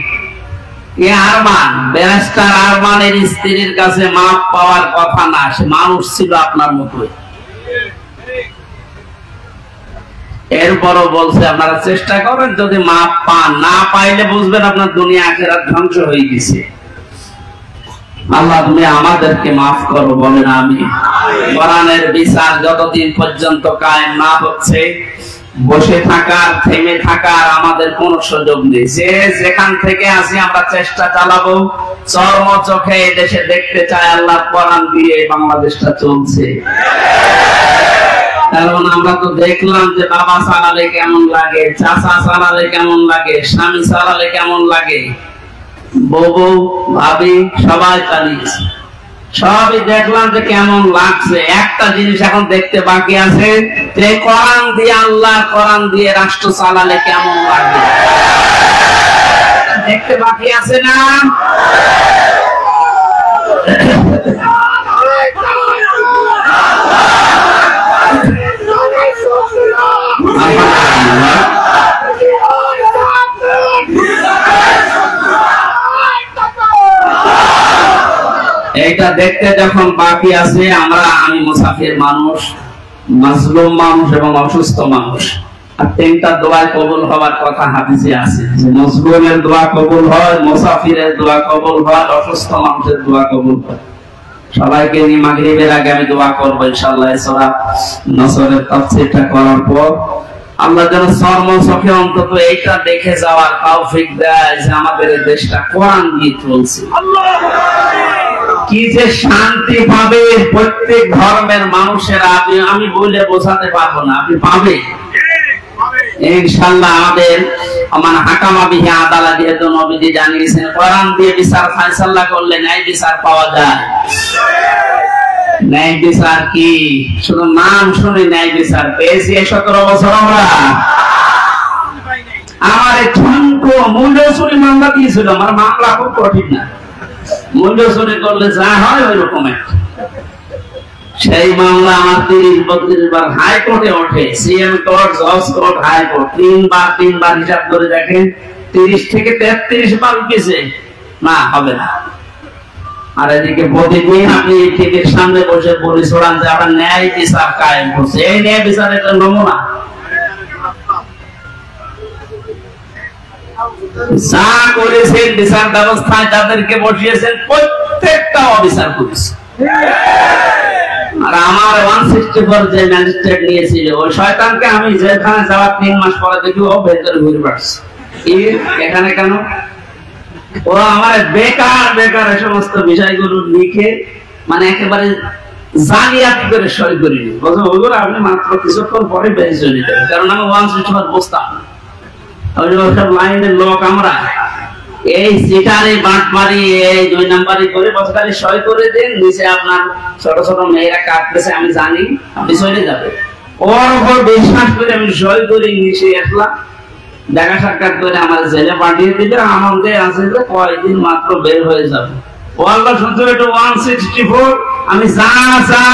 ব্যারিস্টার আরমানের স্ত্রীর কাছে মাপ পাওয়ার কথা না, সে মানুষ ছিল আপনার মতোই। এরপরও বলছে আপনারা চেষ্টা করেন, যদি মাপ পান, না পাইলে বুঝবেন আপনার দুনিয়া আখিরাত ধ্বংস হয়ে গেছে। আল্লাহ তুমি আমাদেরকে মাফ করো, বলেন আমিন। কোরআনের বিচার যতদিন পর্যন্ত কায়েম না হচ্ছে, বসে থাকার, থেমে থাকার আমাদের কোন সুযোগ নেই। যে যেখান থেকে আসি আমরা চেষ্টা চালাবো, চর্ম চোখে দেশে দেখতে চাই আল্লাহ কোরআন দিয়ে বাংলাদেশটা চলছে। কারণ আমরা তো দেখলাম যে বাবা চালালে কেমন লাগে, চাচা চালালে কেমন লাগে, স্বামী চালালে কেমন লাগে, বউ ভাবি সবাই চালিয়েছে, সবই দেখলাম যে কেমন লাগছে। একটা জিনিস এখন দেখতে বাকি আছে, যে কোরআন দিয়ে, আল্লাহ কোরআন দিয়ে রাষ্ট্র চালালে কেমন লাগে, দেখতে বাকি আছে না? এটা দেখতে যখন বাকি আছে, আমি মুসাফির মানুষ, মাজলুম মানুষ এবং অসুস্থ মানুষ, আর তিনটা দোয়া কবুল হওয়ার কথা হাদিসে আছে, যে মাজলুমের দোয়া কবুল হয়, মুসাফিরের দোয়া কবুল হয়, অসুস্থ মানুষের দোয়া কবুল হয়। সবাইকে নিয়ে মাগরিবের আগে আমি দোয়া করবো ইনশাআল্লাহ। সূরা নসরের তাফসীরটা করার পর আল্লাহ যেন চর্ম চোখে অন্তত এইটা দেখে যাওয়ার তৌফিক দেয় যে আমাদের এই দেশটা কোরআন দিয়ে চলছে। কি যে শান্তি পাবে প্রত্যেক ধর্মের মানুষেরা, আমি বলে বোঝাতে পারবো না, আপনি পাবে ইনশাআল্লাহ। আমাদের হাকামা বিহি আদালত দিয়ে তো নবীজি জানিয়েছেন, কোরআন দিয়ে বিচার ফায়সালা করলে ন্যায় বিচার পাওয়া যায়। ন্যায় বিচার কি শুধু নাম শুনে ন্যায় বিচার পেয়েছি 17 বছর আমরা। আমার এই ঠুনকো মূল্য চুরি মামলা দিয়েছিল, আমার মামলা খুব কঠিন না, মূল্য চুরি করলে যা হয় ওই রকম একটা। সেই মামলা আমার 30-32 বার হাইকোর্টে ওঠে, সিএম কোর্ট, জজ কোর্ট, হাইকোর্ট, তিনবার হিসাব করে দেখেন 30 থেকে 33 বার উঠেছে, না হবে না। আর এদিকে প্রতিদিন আপনি টিভির সামনে বসে বলি ছড়ান যে আমরা ন্যায় বিচার কায়েম করছে। এই ন্যায় বিচারের একটা নমুনা, যা করেছেন বিচার ব্যবস্থায় যাদেরকে বসিয়েছেন প্রত্যেকটা অবিচার করেছে। আর আমার 164 যে ম্যাজিস্ট্রেট নিয়েছিল, ওই শয়তানকে আমি যেখানে যাওয়ার 3 মাস পরে দেখি ও ভেতরে ঘুরে বেড়াচ্ছে। এখানে কেন? ও আমার বেকার বেকার এই সমস্ত বিষয়গুলো লিখে একেবারে জালিয়াতি করে সই করে নি। ওগুলো আপনি মাত্র কিছুক্ষণ পরে বেরিয়ে চলে যাবেন, কারণ আমি 164 বসতাম না। সব লাইনের লোক আমরা, এই সিটারে বাটমারি, এই 2 নাম্বারি করে বছরকালি সই করে দেন, নিচে আপনার ছোট ছোট মেয়েরা কাটতেছে, আমি জানি আপনি চলে যাবে। ওর উপর বিশ্বাস করে আমি সই করে নিচে আসলাম, দেখা সাক্ষাৎ করে আমার জেলে পাঠিয়ে দিলে, আমাকে আছে যে কয়েকদিন মাত্র বের হয়ে যাবে। ওয়াল্লাহ শুনতে 164 আমি যা যা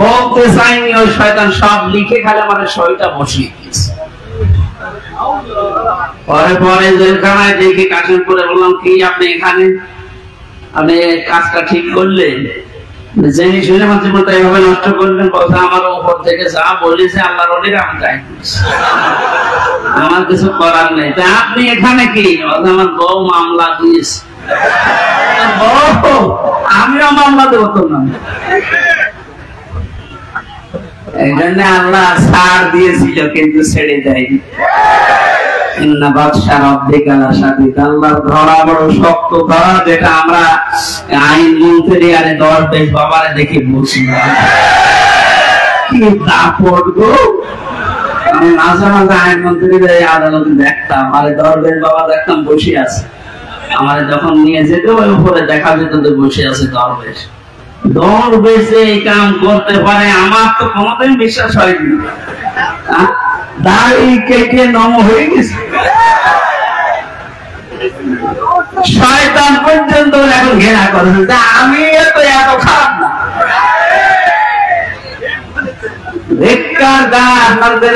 বলতে চাইনি ওই শয়তান সব লিখে খালি আমার সইটা বসিয়ে দিয়েছে। পরে পরে জেলখানায় দেখে কাশিমপুরে বললাম, কি আপনি এখানে, আপনি কাজটা ঠিক করলেন? জেনে শুনে মাঝে মধ্যে এইভাবে নষ্ট করলেন। বলতে আমার উপর থেকে যা বলেছে আল্লাহর ওলির আমি তাই আমার কিছু করার নেই। তা আপনি এখানে কি? আমার বউ মামলা দিয়েছে। আমিও মামলা দেবো তোর নামে। এই জন্য আল্লাহ ছাড় দিয়েছিল কিন্তু ছেড়ে দেয়নি। আল্লাহর ধরা বড় শক্ত ধরা, যেটা আমরা আইন মন্ত্রী আরে দরবেশ বাবারে দেখে বসি না। কি দাপট গো! আমি মাঝে মাঝে আইন মন্ত্রীদের আদালতে দেখতাম, আরে দরবেশ বাবা দেখতাম বসে আছে। আমার যখন নিয়ে যেত ওই উপরে দেখা যেত যে বসে আছে দরবেশ। দরবেশে এই কাম করতে পারে, আমার তো কোনোদিন বিশ্বাস হয়নি। দাড়ি কেটে নম হয়ে গেছে, শয়তান পর্যন্ত এখন ঘেরা করেছে যে আমি তো এত খারাপ না। আপনাদের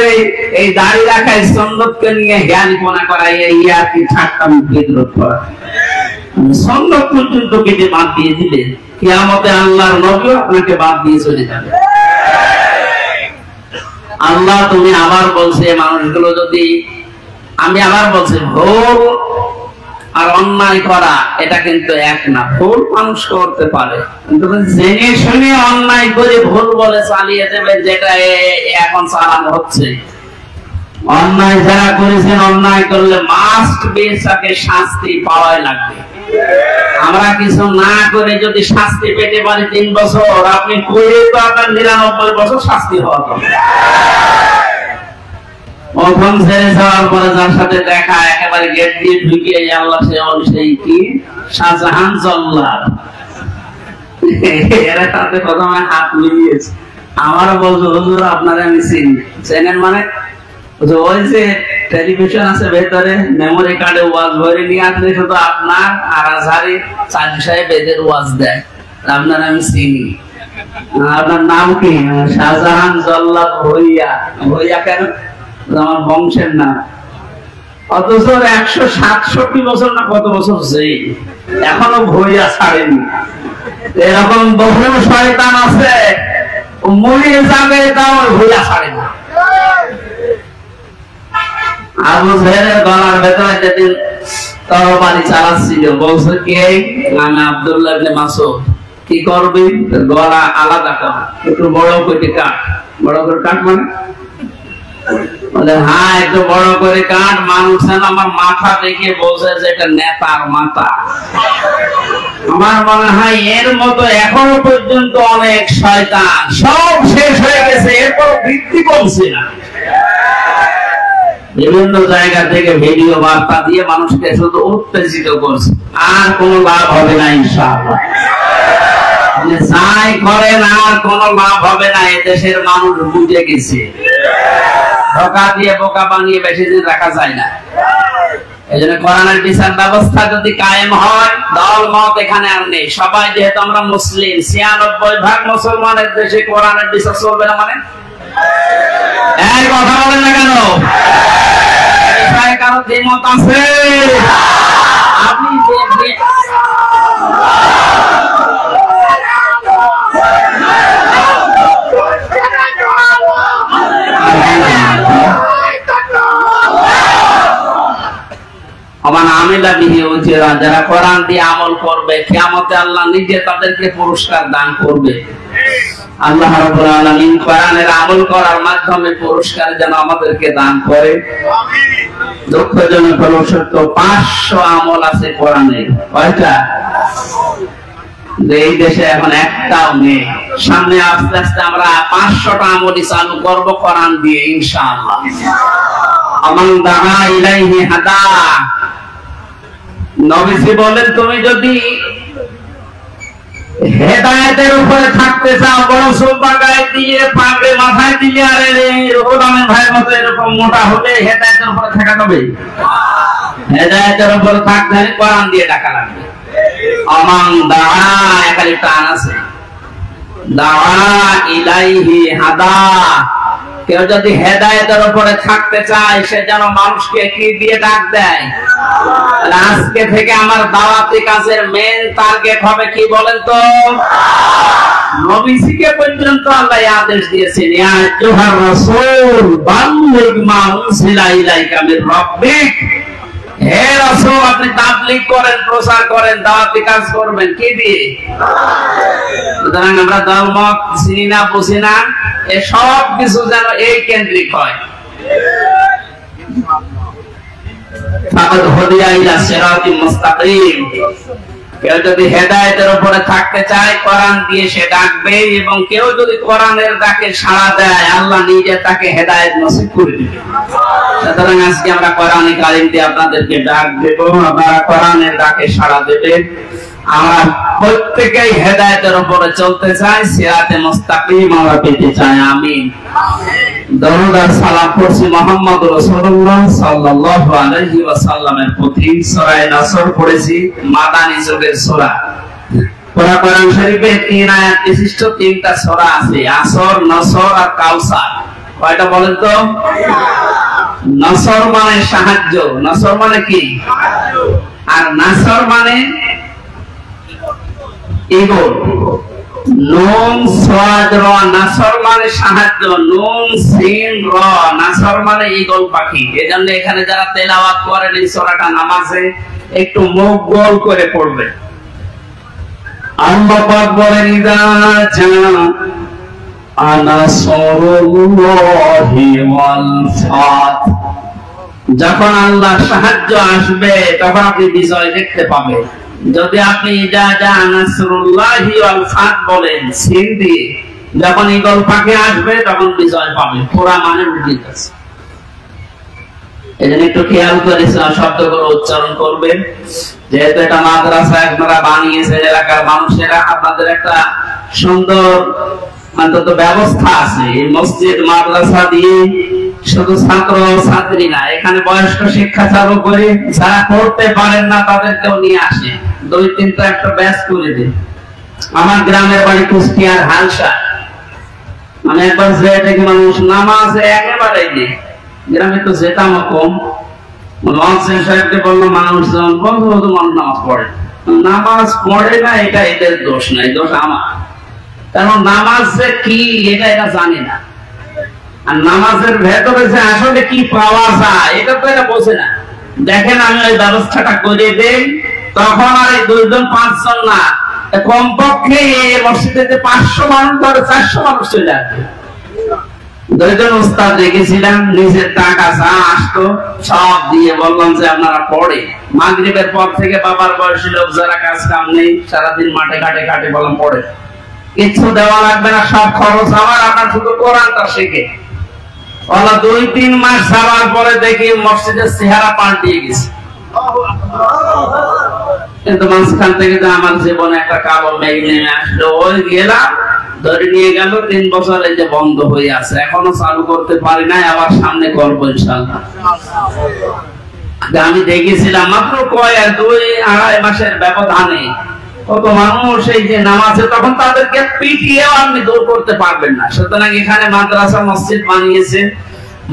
এই দাড়ি রাখায় সন্ন্যতকে নিয়ে জ্ঞানীপনা করা, ইয়ার কি ঠাট্টা বিদ্রোহ করা, সন্ন্যত পর্যন্ত কেটে বাদ দিয়ে দিলে কিয়ামতে আল্লাহর নবী আপনাকে বাদ দিয়ে চলে যাবে। আল্লাহ তুমি আবার বলছে মানুষগুলো যদি, আমি আবার বলছি ভুল আর অন্যায় করা এটা কিন্তু এক না। ভুল মানুষ করতে পারে, কিন্তু জেনে শুনে অন্যায় করে ভুল বলে চালিয়ে দেবে, যেটা এখন চালানো হচ্ছে। অন্যায় যারা করেছেন, অন্যায় করলে মাস্ট বি তাকে শাস্তি পাওয়াই লাগবে। আমরা কিছু না করে যদি শাস্তি পেতে পারি 3 বছর, আপনি করে তো আপনার 99 বছর শাস্তি হওয়া দরকার। প্রথম ছেড়ে যাওয়ার পরে যার সাথে দেখা, একেবারে গেট দিয়ে ঢুকিয়ে আল্লাহ সেই কি শাহজাহান জল্লাদ, এরা সাথে প্রথমে হাত মিলিয়েছে। আমার বলছো হুজুর আপনারা আমি চিনি। চেনেন মানে ওই যে টেলিভিশন আছে ভেতরে, মেমোরি কার্ডে ওয়াজ ভরে নিয়ে আসলে শুধু আপনার আর আজহারি চাঁদ সাহেব এদের ওয়াজ দেয়, আপনারা আমি চিনি। আপনার নাম কি? শাহজাহান জল্লাদ ভইয়া। ভইয়া কেন? আমার বংশের নাম। অথচ 167 বছর না কত বছর সেই এখনো ভইয়া ছাড়েনি। এরকম বহু শয়তান আছে, মরে যাবে তাও ভইয়া ছাড়ে না। আবু জাহেলের গলার ভেতরে যেদিন তরবারি চালাচ্ছিল, বলছে কে? আমি আব্দুল্লাহ ইবনে মাসউদ। কি করবি? গলা আলাদা কর, একটু বড় করে কাট। বড় করে কাট মানে? বলে হ্যাঁ একটু বড় করে কাট। মানুষ আমার মাথা দেখে বলছে যে এটা নেতার মাথা। আমার মনে হয় এর মতো এখনো পর্যন্ত অনেক শয়তান, সব শেষ হয়ে গেছে, এরপর বৃদ্ধি কমছে না। বিভিন্ন জায়গা থেকে ভিডিও বার্তা দিয়ে মানুষকে শুধু উত্তেজিত করছে, আর কোনো লাভ হবে না ইনশাআল্লাহ। যাই করেন আর কোনো লাভ হবে না, এদেশের মানুষ বুঝে গেছে। ধোঁকা দিয়ে বোকা বানিয়ে বেশি দিন রাখা যায় না। এই জন্য কোরআনের বিচার ব্যবস্থা যদি কায়েম হয়, দল মত এখানে আর নেই। সবাই যেহেতু আমরা মুসলিম, 96% মুসলমানের দেশে কোরআনের বিচার চলবে না মানে? এই কথা বলেন না কেন? কারো দ্বিমত আছে? আপনি যারা কোরআন দিয়ে আমল করবে, কিয়ামতে আল্লাহ নিজে তাদেরকে পুরস্কার দান করবে। আল্লাহ রাব্বুল আলামিন কোরআনের আমল করার মাধ্যমে পুরস্কার যেন আমাদেরকে দান করে। দুঃখজনক হলো সত্য, 500 আমল আছে কোরআনে। কয়টা? এই দেশে এখন একটাও নেই। সামনে আস্তে আস্তে আমরা 500টা আমলই চালু করব কোরআন দিয়ে ইনশাআল্লাহ। আমান দাআ ইলাইহি হাদা। নবীজি বলেন তুমি যদি হেদায়েতের উপরে থাকতে চাও, বড় সোফা গায়ে দিয়ে পাগড়ি মাথায় দিয়ে আর রোদামের ভাইয়ের মতো এরকম মোটা হলে হেদায়েতের উপরে থাকা যাবে? হেদায়েতের উপরে থাকতে হলে কোরআন দিয়ে ডাকা লাগবে। আমান দাআ, এখানে টান আছে, দাআ ইলাইহি হাদা। কেউ যদি হেদায়েতের উপরে থাকতে চায়, সে যেন মানুষকে কি দিয়ে ডাক দেয়? আজকে থেকে আমার দাওয়াতি কাজের মেইন টার্গেট হবে কি বলেন তো? নবীজিকে পর্যন্ত আল্লাহ আদেশ দিয়েছেন, ইয়া আইয়ুহার রাসূল বাল্লিগ মা উনজিলা ইলাইকা মির রাব্বিক। হে রাসূল, আপনি তাবলীগ করেন, প্রচার করেন, দাওয়াতি কাজ করবেন কি দিয়ে? সুতরাং আমরা ধর্ম চিনি না, বুঝি না, এ সব কিছু যেন এই কেন্দ্রিক হয়। কেউ যদি হেদায়েতের উপরে থাকতে চায়, কোরআন দিয়ে সে ডাকবে, এবং কেউ যদি কোরআনের ডাকে সাড়া দেয়, আল্লাহ নিজে তাকে হেদায়েত নসিব করে দিবে। সুতরাং আজকে আমরা কোরআনে কারিম দিয়ে আপনাদেরকে ডাক দেব, আপনারা কোরআনের ডাকে সাড়া দেবেন। আমরা প্রত্যেকেই হেদায়েতের উপরে চলতে চাই, সিরাতে মুস্তাকিম আমরা পেতে চাই। আমিন। দরুদ আর সালাম পড়ছি মুহাম্মদ রাসূলুল্লাহ সাল্লাল্লাহু আলাইহি ওয়াসাল্লামের প্রতি। সূরা নাসর পড়েছি, মাদানী যুগের সূরা। কোরআন শরীফে 3 আয়াত বিশিষ্ট 3টা সূরা আছে, আসর, নসর আর কাউসার। কয়টা বলেন তো? নসর মানে সাহায্য, নসর মানে কি? আর নাসর মানে ইগল। নুন সাদ র, নাসর মানে সাহায্য, নুন সিন র, নাসর মানে ঈগল পাখি। এজন্য এখানে যারা তেলাওয়াত করেন এই সূরাটা নামাজে একটু মুখ গোল করে পড়বে। আল্লাহ পাক বলেন ইযা জা নাসরুল্লাহি ওয়াল ফাত, যখন আল্লাহর সাহায্য আসবে তখন আপনি বিজয় দেখতে পাবেন। যদি আপনি ইযা জা নাসরুল্লাহি ওয়াল ফাত বলেন সিন দিয়ে, যখন ঈগল পাখি আসবে তখন বিজয় পাবেন। পুরা মানে উল্টো আছে। এজন্য একটু খেয়াল করে শব্দগুলো উচ্চারণ করবেন। যেহেতু এটা মাদ্রাসা আপনারা বানিয়েছেন, এলাকার মানুষেরা, আপনাদের একটা সুন্দর অন্তত ব্যবস্থা আছে। এই মসজিদ মাদ্রাসা দিয়ে শুধু ছাত্র ছাত্রী না, এখানে বয়স্ক শিক্ষা চালু করে যারা পড়তে পারেন না তাদেরকেও নিয়ে আসে, 2-3টা একটা ব্যাচ করে দিন। আমার গ্রামের বাড়ি কুষ্টিয়ার হালসা। আমি একবার যে দেখি মানুষ নামাজে একেবারে নেই, গ্রামে তো যেতাম কম। লঞ্চের সাহেবকে বললো মানুষজন বন্ধু মানুষ নামাজ পড়ে, নামাজ পড়ে না এটা এদের দোষ নাই, দোষ আমার। কারণ নামাজ যে কি এটা এরা জানে না, আর নামাজের ভেতরে যে আসলে কি পাওয়া যায় এটা তো এরা বোঝে না। দেখেন আমি ওই ব্যবস্থাটা করে দেই, তখন আর এই 2-5 জন না, কমপক্ষে মসজিদে 500 মানুষ ধরে 400 মানুষ চলে আসবে। 2 জন উস্তাদ রেখেছিলাম, নিজের টাকা যা আসতো সব দিয়ে বললাম যে আপনারা পড়ে। মাগরিবের পর থেকে বাবার বয়সী লোক যারা কাজ কাম নেই, সারাদিন মাঠে ঘাটে কাটে, বললাম পড়ে, কিছু দেওয়া লাগবে না, সব খরচ আমার, আপনার শুধু কোরআনটা শেখে। 2-3 মাস যাওয়ার পরে দেখি মসজিদের চেহারা পাল্টিয়ে গেছে। কিন্তু মাঝখান থেকে তো আমার জীবনে একটা কালো মেঘ নেমে আসলো, ওই গেলাম ধরে নিয়ে গেল। 3 বছর এই যে বন্ধ হয়ে আছে, এখনো চালু করতে পারি নাই, আবার সামনে করবো ইনশাআল্লাহ। আমি দেখেছিলাম মাত্র 2-2.5 মাসের ব্যবধানে কত মানুষ এই যে নামাজে, তখন তাদেরকে পিটিয়েও আপনি দূর করতে পারবেন না। সুতরাং এখানে মাদ্রাসা মসজিদ বানিয়েছে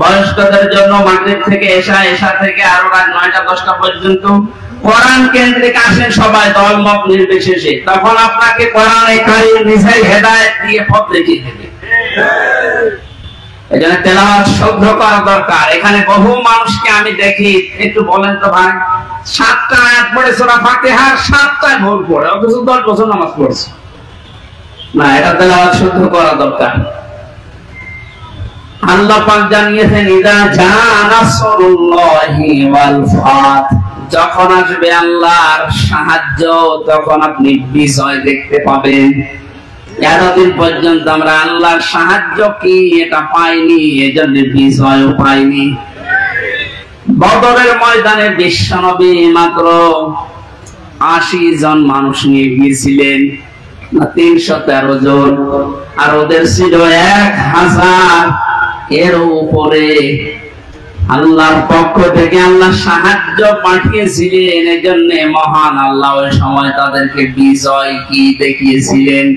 বয়স্কদের জন্য, মাগরিব থেকে এশা, এশা থেকে আরো রাত 9টা-10টা পর্যন্ত কোরআন কেন্দ্রিক আসেন সবাই, দল মত নির্বিশেষে। তখন আপনাকে কোরআনে কারিম নিজেই হেদায়েত দিয়ে পথ দেখিয়ে দেবে। এজন্য তেলাওয়াত শুদ্ধ করা দরকার। এখানে বহু মানুষকে আমি দেখি, একটু বলেন তো ভাই, 7টা আয়াত পড়ে সূরা ফাতিহার 7টায় ভুল পড়ে, অথচ 10 বছর নামাজ পড়ছে না। এটা তেলাওয়াত শুদ্ধ করা দরকার। আল্লাহ পাক জানিয়েছেন ইযা জা নাসরুল্লাহি ওয়াল ফাত, যখন আসবে আল্লাহর সাহায্য তখন আপনি বিজয় দেখতে পাবেন। এতদিন পর্যন্ত আমরা আল্লাহর সাহায্য কি এটা পাইনি, এজন্য বিজয়ও পাইনি। বদরের ময়দানে বিশ্বনবী মাত্র 80 জন মানুষ নিয়ে গিয়েছিলেন, 313 জন, আর ওদের ছিল 1000 এর উপরে। আল্লাহর পক্ষ থেকে আল্লাহ সাহায্য পাঠিয়েছিলেন, এজন্য মহান আল্লাহ ওই সময় তাদেরকে বিজয় কি দেখিয়েছিলেন।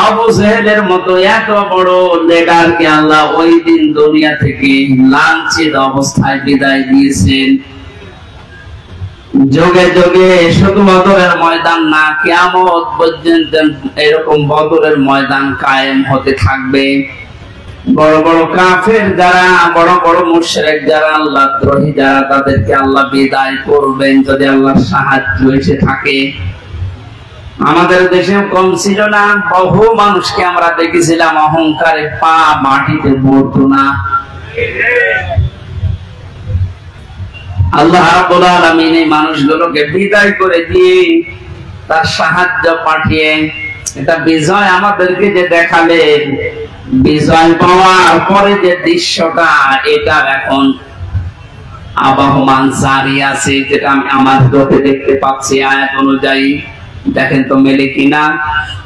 আবু জেহেলের মতো এত বড় লিডারকে আল্লাহ ওই দিন দুনিয়া থেকে লাঞ্ছিত অবস্থায় বিদায় দিয়েছেন। যুগে যুগে শুধু বদরের ময়দান না, কিয়ামত পর্যন্ত এরকম বদরের ময়দান কায়েম হতে থাকবে। বড় বড় কাফের যারা, বড় বড় মুশরিক যারা, আল্লাহ দ্রোহী যারা, তাদেরকে আল্লাহ বিদায় করবেন যদি আল্লাহর সাহায্য এসে থাকে। আমাদের দেশে কম ছিল না, বহু মানুষকে আমরা দেখেছিলাম অহংকারে পা মাটিতে পড়তো না। আল্লাহ রাব্বুল আলামিন এই মানুষগুলোকে বিদায় করে দিয়ে তার সাহায্য পাঠিয়ে এটা বিজয় আমাদেরকে যে দেখালেন, বিজয় পাওয়ার পরে যে দৃশ্যটা এটা এখন আবহমান জারি আছে, যেটা আমি আমার চোখে দেখতে পাচ্ছি আয়াত অনুযায়ী। দেখেন তো মেলে কিনা,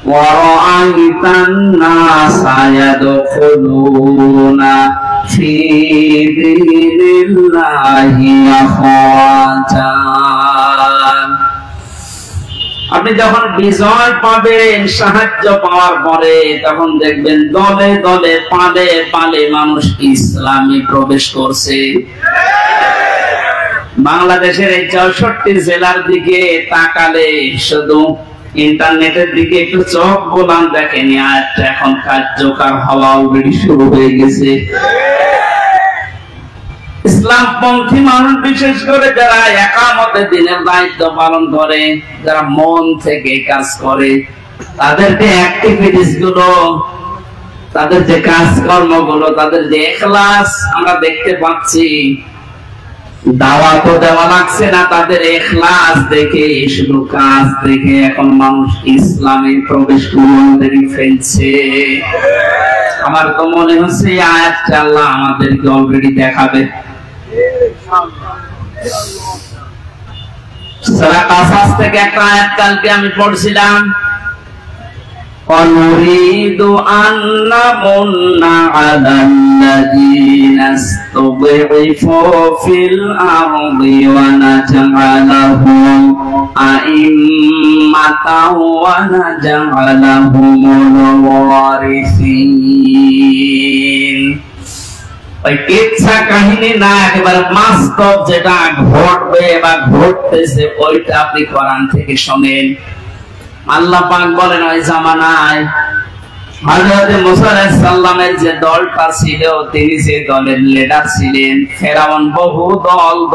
ওয়ারাআইতান নাসা ইয়াদখুলুনা ফি দীনিল্লাহি আফওয়াজা। আপনি যখন বিজয় পাবেন, সাহায্য পাওয়ার পরে, তখন দেখবেন দলে দলে, পালে পালে মানুষ ইসলামে প্রবেশ করছে। বাংলাদেশের এই 64 জেলার দিকে তাকালে শুধু ইন্টারনেটের দিকে একটু চোখ বোলান দেখেনি, আয়াতটা এখন কার্যকর হওয়া অলরেডি শুরু হয়ে গেছে। ইসলামপন্থী মানুষ, বিশেষ করে যারা একামতে দিনের দায়িত্ব পালন করে, যারা মন থেকে কাজ করে, তাদের যে অ্যাক্টিভিটিস গুলো, তাদের যে কাজকর্ম গুলো, তাদের যে ইখলাস আমরা দেখতে পাচ্ছি। দাওয়া তো দেওয়া লাগছে না, তাদের ইখলাস দেখে, শুধু কাজ দেখে এখন মানুষ ইসলামে প্রবেশ করে ফেলছে। আমার তো মনে হচ্ছে এই আয়াতটা আল্লাহ আমাদেরকে অলরেডি দেখাবে। সূরা কাসাস থেকে একটা আয়াত কালকে আমি পড়ছিলাম, ونريد أن نمن على الذين استضعفوا في الأرض ونجعلهم أئمة ونجعلهم الوارثين। ওই কিচ্ছা কাহিনী না, একেবারে বাস্তব যেটা ঘটবে বা ঘটতেছে ওইটা আপনি কোরআন থেকে শোনেন। আল্লাহ পাক বলেন ওই জামানায় হযরত মুসা আলাইহিস সালামের যে দলটা ছিল, তিনি যে দলের লিডার ছিলেন। ফেরাউন বহু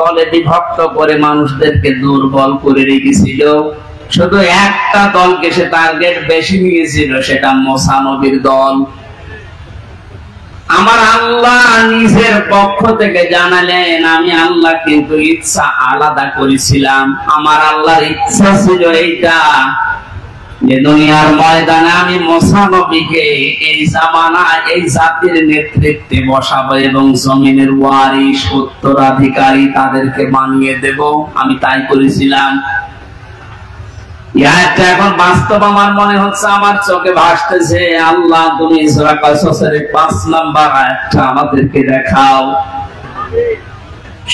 দলে বিভক্ত করে মানুষদেরকে দুর্বল করে রেখেছিল, শুধু একটা দলকে সে টার্গেট বেশি নিয়েছিল, সেটা মুসা নবীর দল। আমার আল্লাহ নিজের পক্ষ থেকে জানালেন, আমি আল্লাহ কিন্তু ইচ্ছা আলাদা করেছিলাম। আমার আল্লাহর ইচ্ছা ছিল এইটা, যে দুনিয়ার ময়দানে আমি মুসা নবীকে এই জামানায় এই জাতির নেতৃত্বে বসাবো এবং জমিনের ওয়ারিস, উত্তরাধিকারী তাদেরকে বানিয়ে দেব। আমি তাই করেছিলাম। এটা এখন বাস্তব আমার মনে হচ্ছে, আমার চোখে ভাসতেছে। আল্লাহ তুমি সূরা কাসাসের 5 নাম্বার আয়াতটা আমাদেরকে দেখাও।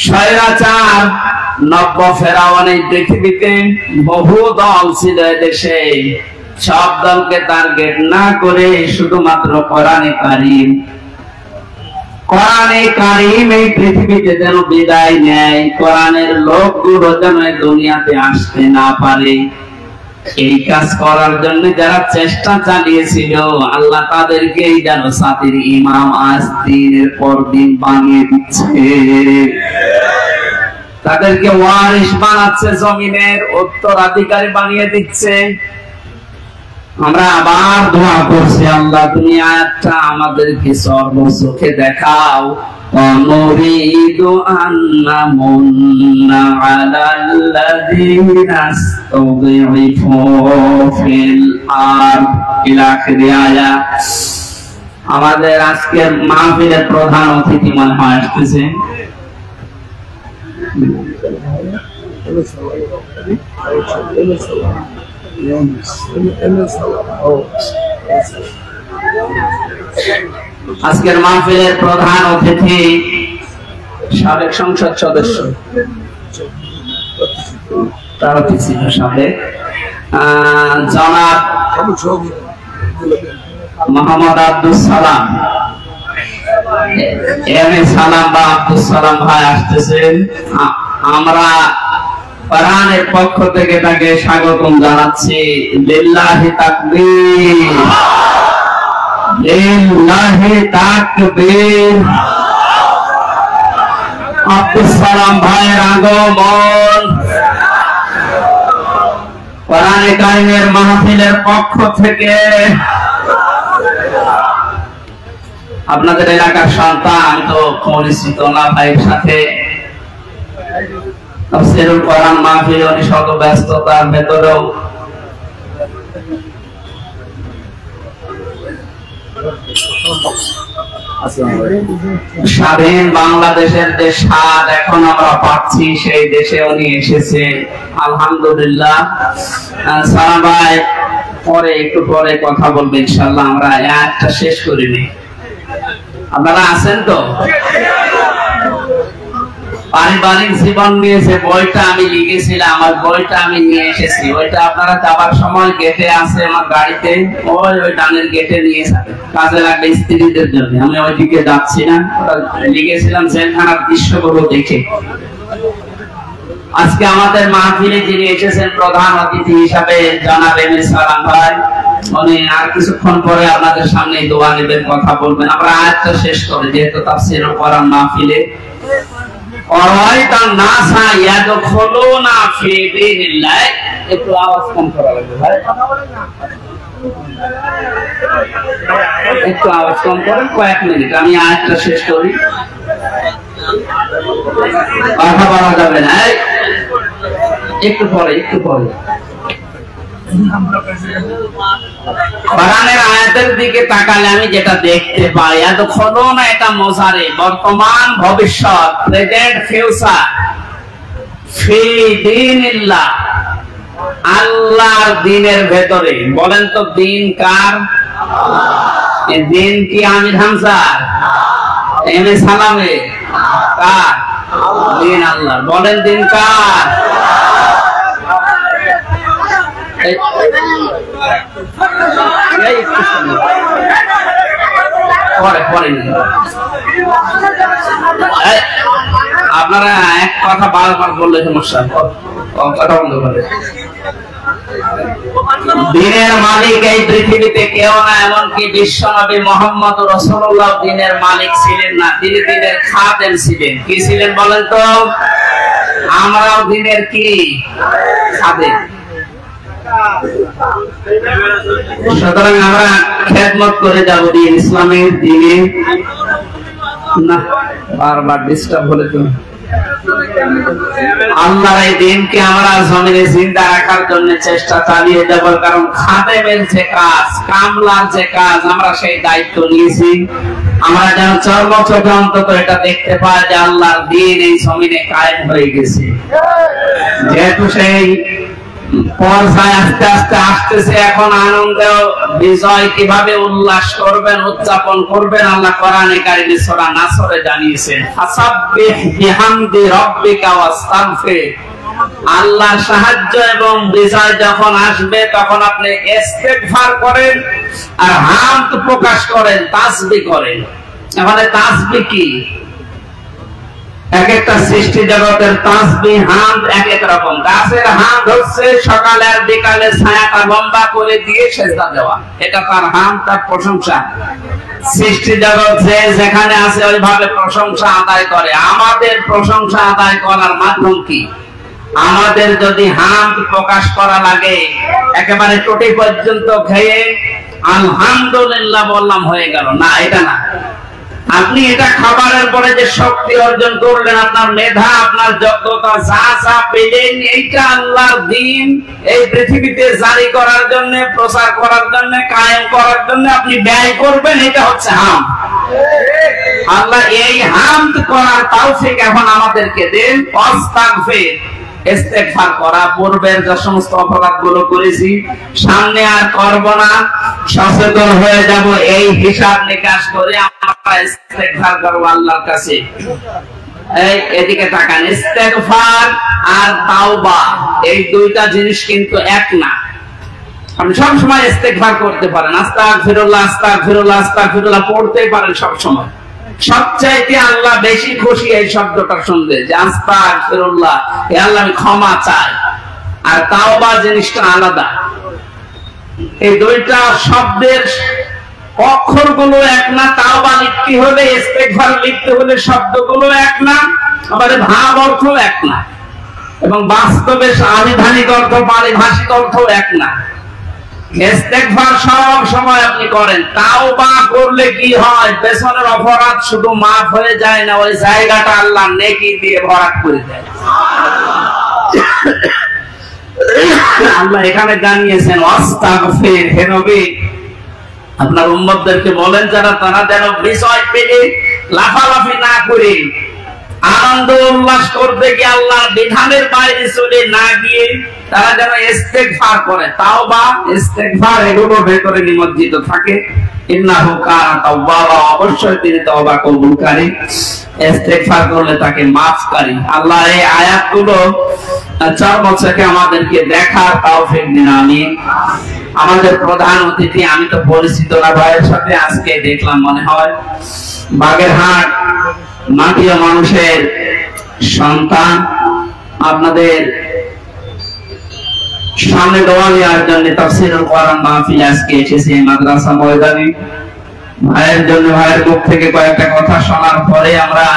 স্বৈরাচার নব্য ফেরাউন এই পৃথিবীতে বহু দল ছিল দেশে, সব দলকে টার্গেট না করে শুধুমাত্র কোরআনে কারীম এই পৃথিবীতে যেন বিদায় নেয়, কোরআনের লোকগুলো যেন দুনিয়াতে আসতে না পারে, এই কাজ করার জন্য যারা চেষ্টা চালিয়েছিল, আল্লাহ তাদেরকেই যেন জাতির ইমাম আজ দিনের পর দিন বানিয়ে দিচ্ছে। তাদেরকে ওয়ারিস বানাচ্ছে, জমিনের উত্তরাধিকারী বানিয়ে দিচ্ছে। আমরা আবার দোয়া করছি, আল্লাহ তুমি আয়াতটা আমাদেরকে সর্বচোখে দেখাও। ونريد أن نمن على الذين استضعفوا في الأرض إلى آخر آية। আমাদের আজকের মাহফিলের প্রধান অতিথি মনে হয় আসতেছে। আজকের মাহফিলের প্রধান অতিথি সাবেক সংসদ সদস্য, তার অতিথি সাবেক জনাব মোহাম্মদ আব্দুল সালাম, সালাম বা আব্দুল সালাম ভাই আসতেছেন। আমরা কোরআনের পক্ষ থেকে তাকে স্বাগতম জানাচ্ছি। লিল্লাহি তাকবীর, লিল্লাহি তাকবীর। আব্দুল সালাম ভাইয়ের আগমন কোরআনে কারীমের মাহফিলের পক্ষ থেকে। আপনাদের এলাকার সন্তান, তো পরিচিত না ভাইয়ের সাথে। তাফসীরুল কোরআন মাহফিল উনি শত ব্যস্ততার ভেতরেও স্বাধীন বাংলাদেশের যে স্বাদ এখন আমরা পাচ্ছি, সেই দেশে উনি এসেছে, আলহামদুলিল্লাহ। সালাম ভাই পরে একটু পরে কথা বলবে ইনশাআল্লাহ। আমরা একটা শেষ করিনি, আপনারা আছেন তো? পারিবারিক জীবন নিয়ে যে বইটা আমি লিখেছিলাম, আমার বইটা আমি নিয়ে এসেছি। ওইটা আপনারা যাবার সময় গেটে আছে আমার গাড়িতে, ওই ডানের গেটে নিয়ে যাবেন, কাজে লাগবে স্ত্রীদের জন্য। আমি ওইদিকে যাচ্ছি না, ওটা লিখেছিলাম জেলখানার দৃশ্যগুলো দেখে। আজকে আমাদের মাহফিলে যিনি এসেছেন প্রধান অতিথি হিসাবে জনাব এম এস সালাম ভাই, উনি আর কিছুক্ষণ পরে আপনাদের সামনে দোয়া নেবেন, কথা বলবেন। আমরা আয়াতটা শেষ করে, যেহেতু তাফসীর কোরআন মাহফিলে অরাইতান নাসা ইয়াদখুলুনা ফি দীনিল্লাহ, একটু আওয়াজ কম করা লাগবে ভাই, একটু আওয়াজ কম করেন, কয়েক মিনিট আমি আয়াতটা শেষ করি, কথা বলা যাবে না, একটু পরে কোরআনের আয়াতের দিকে তাকালে আমি যেটা দেখতে পাই, ইয়াদখুলুনা এটা মুজারে, বর্তমান ভবিষ্যৎ, প্রেজেন্ট ফিউচার, ফি দীনিল্লাহ, আল্লাহর দ্বীনের ভেতরে। বলেন তো দ্বীন কার? এই দ্বীন কি আমির হামজার, এম এ সালামে? কার? দ্বীন আল্লাহ। বলেন দ্বীন কার? আপনারা এক কথা বারবার বললে সমস্যা, কথা বন্ধ করে। দ্বীনের মালিক এই পৃথিবীতে কেউ না, এমনকি বিশ্বনবী মুহাম্মদ রাসূলুল্লাহ দ্বীনের মালিক ছিলেন না, তিনি দ্বীনের খাদেম ছিলেন। কি ছিলেন বলেন তো? আমরাও দ্বীনের কি? খাদেম। সুতরাং আমরা খেদমত করে যাব দ্বীন ইসলামের, দ্বীনে না। বারবার ডিস্টার্ব হলে তো আল্লাহর এই দ্বীনকে আমরা জমিনে জিন্দা রাখার জন্য চেষ্টা চালিয়ে যাব, কারণ খাদেমের যে কাজ, কামলার যে কাজ, আমরা সেই দায়িত্ব নিয়েছি। আমরা যেন চর্মচোখে অন্তত এটা দেখতে পাই যে আল্লাহর দ্বীন এই জমিনে কায়েম হয়ে গেছে। যেহেতু সেই পর্যায়ে আস্তে আস্তে আসতেছে, এখন আনন্দ বিজয় কিভাবে উল্লাস করবেন, উদযাপন করবেন, আল্লাহ কোরআনে কারিমে সূরা নাসরে জানিয়েছেন, ফাসাব্বিহ বিহামদি রাব্বিকা ওয়াস্তাগফির। আল্লাহর সাহায্য এবং বিজয় যখন আসবে তখন আপনি ইস্তিগফার করেন আর হামদ প্রকাশ করেন, তাসবিহ করেন। এখানে তাসবিহ কি? এক একটা সৃষ্টি জগতের তাসবিহ হামদ এক এক রকম। গাছের হামদ হচ্ছে সকালে আর বিকালে ছায়াটা লম্বা করে দিয়ে সেজদা দেওয়া, এটা তার হামদ, তার প্রশংসা। সৃষ্টি জগৎ যে যেখানে আছে ওইভাবে প্রশংসা আদায় করে। আমাদের প্রশংসা আদায় করার মাধ্যম কি? আমাদের যদি হামদ প্রকাশ করা লাগে, একেবারে টোটি পর্যন্ত খেয়ে আলহামদুলিল্লাহ বললাম হয়ে গেল না, এটা না। আপনি এটা খাবারের পরে যে শক্তি অর্জন করলেন, আপনার মেধা, আপনার যোগ্যতা, যা যা পেলেন, এইটা আল্লাহর দ্বীন এই পৃথিবীতে জারি করার জন্য, প্রচার করার জন্য, কায়েম করার জন্য আপনি ব্যয় করবেন, এটা হচ্ছে হামদ। আল্লাহ এই হামদ করার তৌফিক এখন আমাদেরকে দেন। ওয়াস্তাগফির, ইস্তিগফার করা, পূর্বের যে সমস্ত অপরাধগুলো করেছি সামনে আর করব না, সচেতন হয়ে যাব, এই হিসাব নিকাশ করে আমরা ইস্তিগফার করব আল্লাহর কাছে। এই এদিকে তাকান, ইস্তিগফার আর তাওবা এই দুইটা জিনিস কিন্তু এক না। আপনি সব সময় ইস্তিগফার করতে পারেন, আস্তাগফিরুল্লাহ আস্তাগফিরুল্লাহ আস্তাগফিরুল্লাহ পড়তেই পারেন সব সময়। সবচাইতে আল্লাহ বেশি খুশি এই শব্দটা শুনলে, যে আস্তাগফিরুল্লাহ, হে আল্লাহ আমি ক্ষমা চাই। আর তাওবা জিনিসটা আলাদা। এই দুইটা শব্দের অক্ষরগুলো এক না, তাওবা লিখতে হলে, ইস্তিগফার লিখতে হলে শব্দগুলো এক না, আবার ভাব অর্থ এক না, এবং বাস্তবে আবিধানিক অর্থ, পারিভাষিক অর্থ এক না। ইস্তিগফার সব সময় আপনি করেন, তাওবা করলে কি হয়? পেছনের অপরাধ শুধু মাফ হয়ে যায় না, ওই জায়গাটা আল্লাহ নেকি দিয়ে ভরাট করে দেয়। আল্লাহ এখানে জানিয়েছেন ওয়াস্তাগফির, হে নবী আপনার উম্মতদেরকে বলেন যারা, তারা যেন বিষয় পেলে লাফালাফি না করে, আনন্দ উল্লাস করতে গিয়ে আল্লাহর বিধানের বাইরে চলে না গিয়ে তারা যেন ইস্তিগফার করে। তাওবা, ইস্তিগফার এগুলোর ভেতরে নিমজ্জিত থাকে। ইন্নাহু কানা তাওয়াবা, অবশ্যই তিনি তওবা কবুলকারী, ইস্তিগফার করলে তাকে মাফকারী। আল্লাহ এই আয়াতগুলো 4 বছরকে আমাদেরকে দেখার তৌফিক দিন, আমিন। আমাদের প্রধান অতিথি, আমি তো পরিচিত না ভাইয়ের সাথে, আজকে দেখলাম মনে হয় বাগেরহাট মাটিয়া মানুষের সন্তান, আপনাদের সামনে দোয়া নেওয়ার জন্য তাফসীরুল কোরআন মাহফিল আজকে এসেছে মাদ্রাসা ময়দানে। ভাইয়ের জন্য ভাইয়ের মুখ থেকে কয়েকটা কথা শোনার পরে আমরা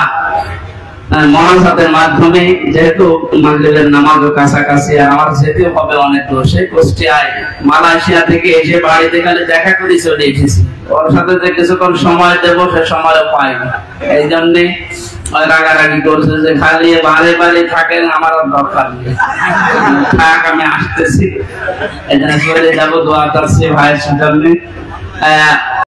মহাজাতের মাধ্যমে, যেহেতু মাগরিবের নামাজও কাছাকাছি আর আমার যেতেও হবে অনেক দূর, সেই কুষ্টিয়ায় মালয়েশিয়া থেকে এসে বাড়িতে গেলে দেখা করে চলে এসেছি। ওর সাথে যে কিছুক্ষণ সময় দেবো সে সময়ও পাই না, এই জন্যে রাগারাগি করছে যে খালি বাড়ি বাড়ি থাকেন, আমার দরকার নেই, থাক আমি আসতেছি। এই জন্য চলে যাবো, দোয়া করছি ভাইয়ের জন্য।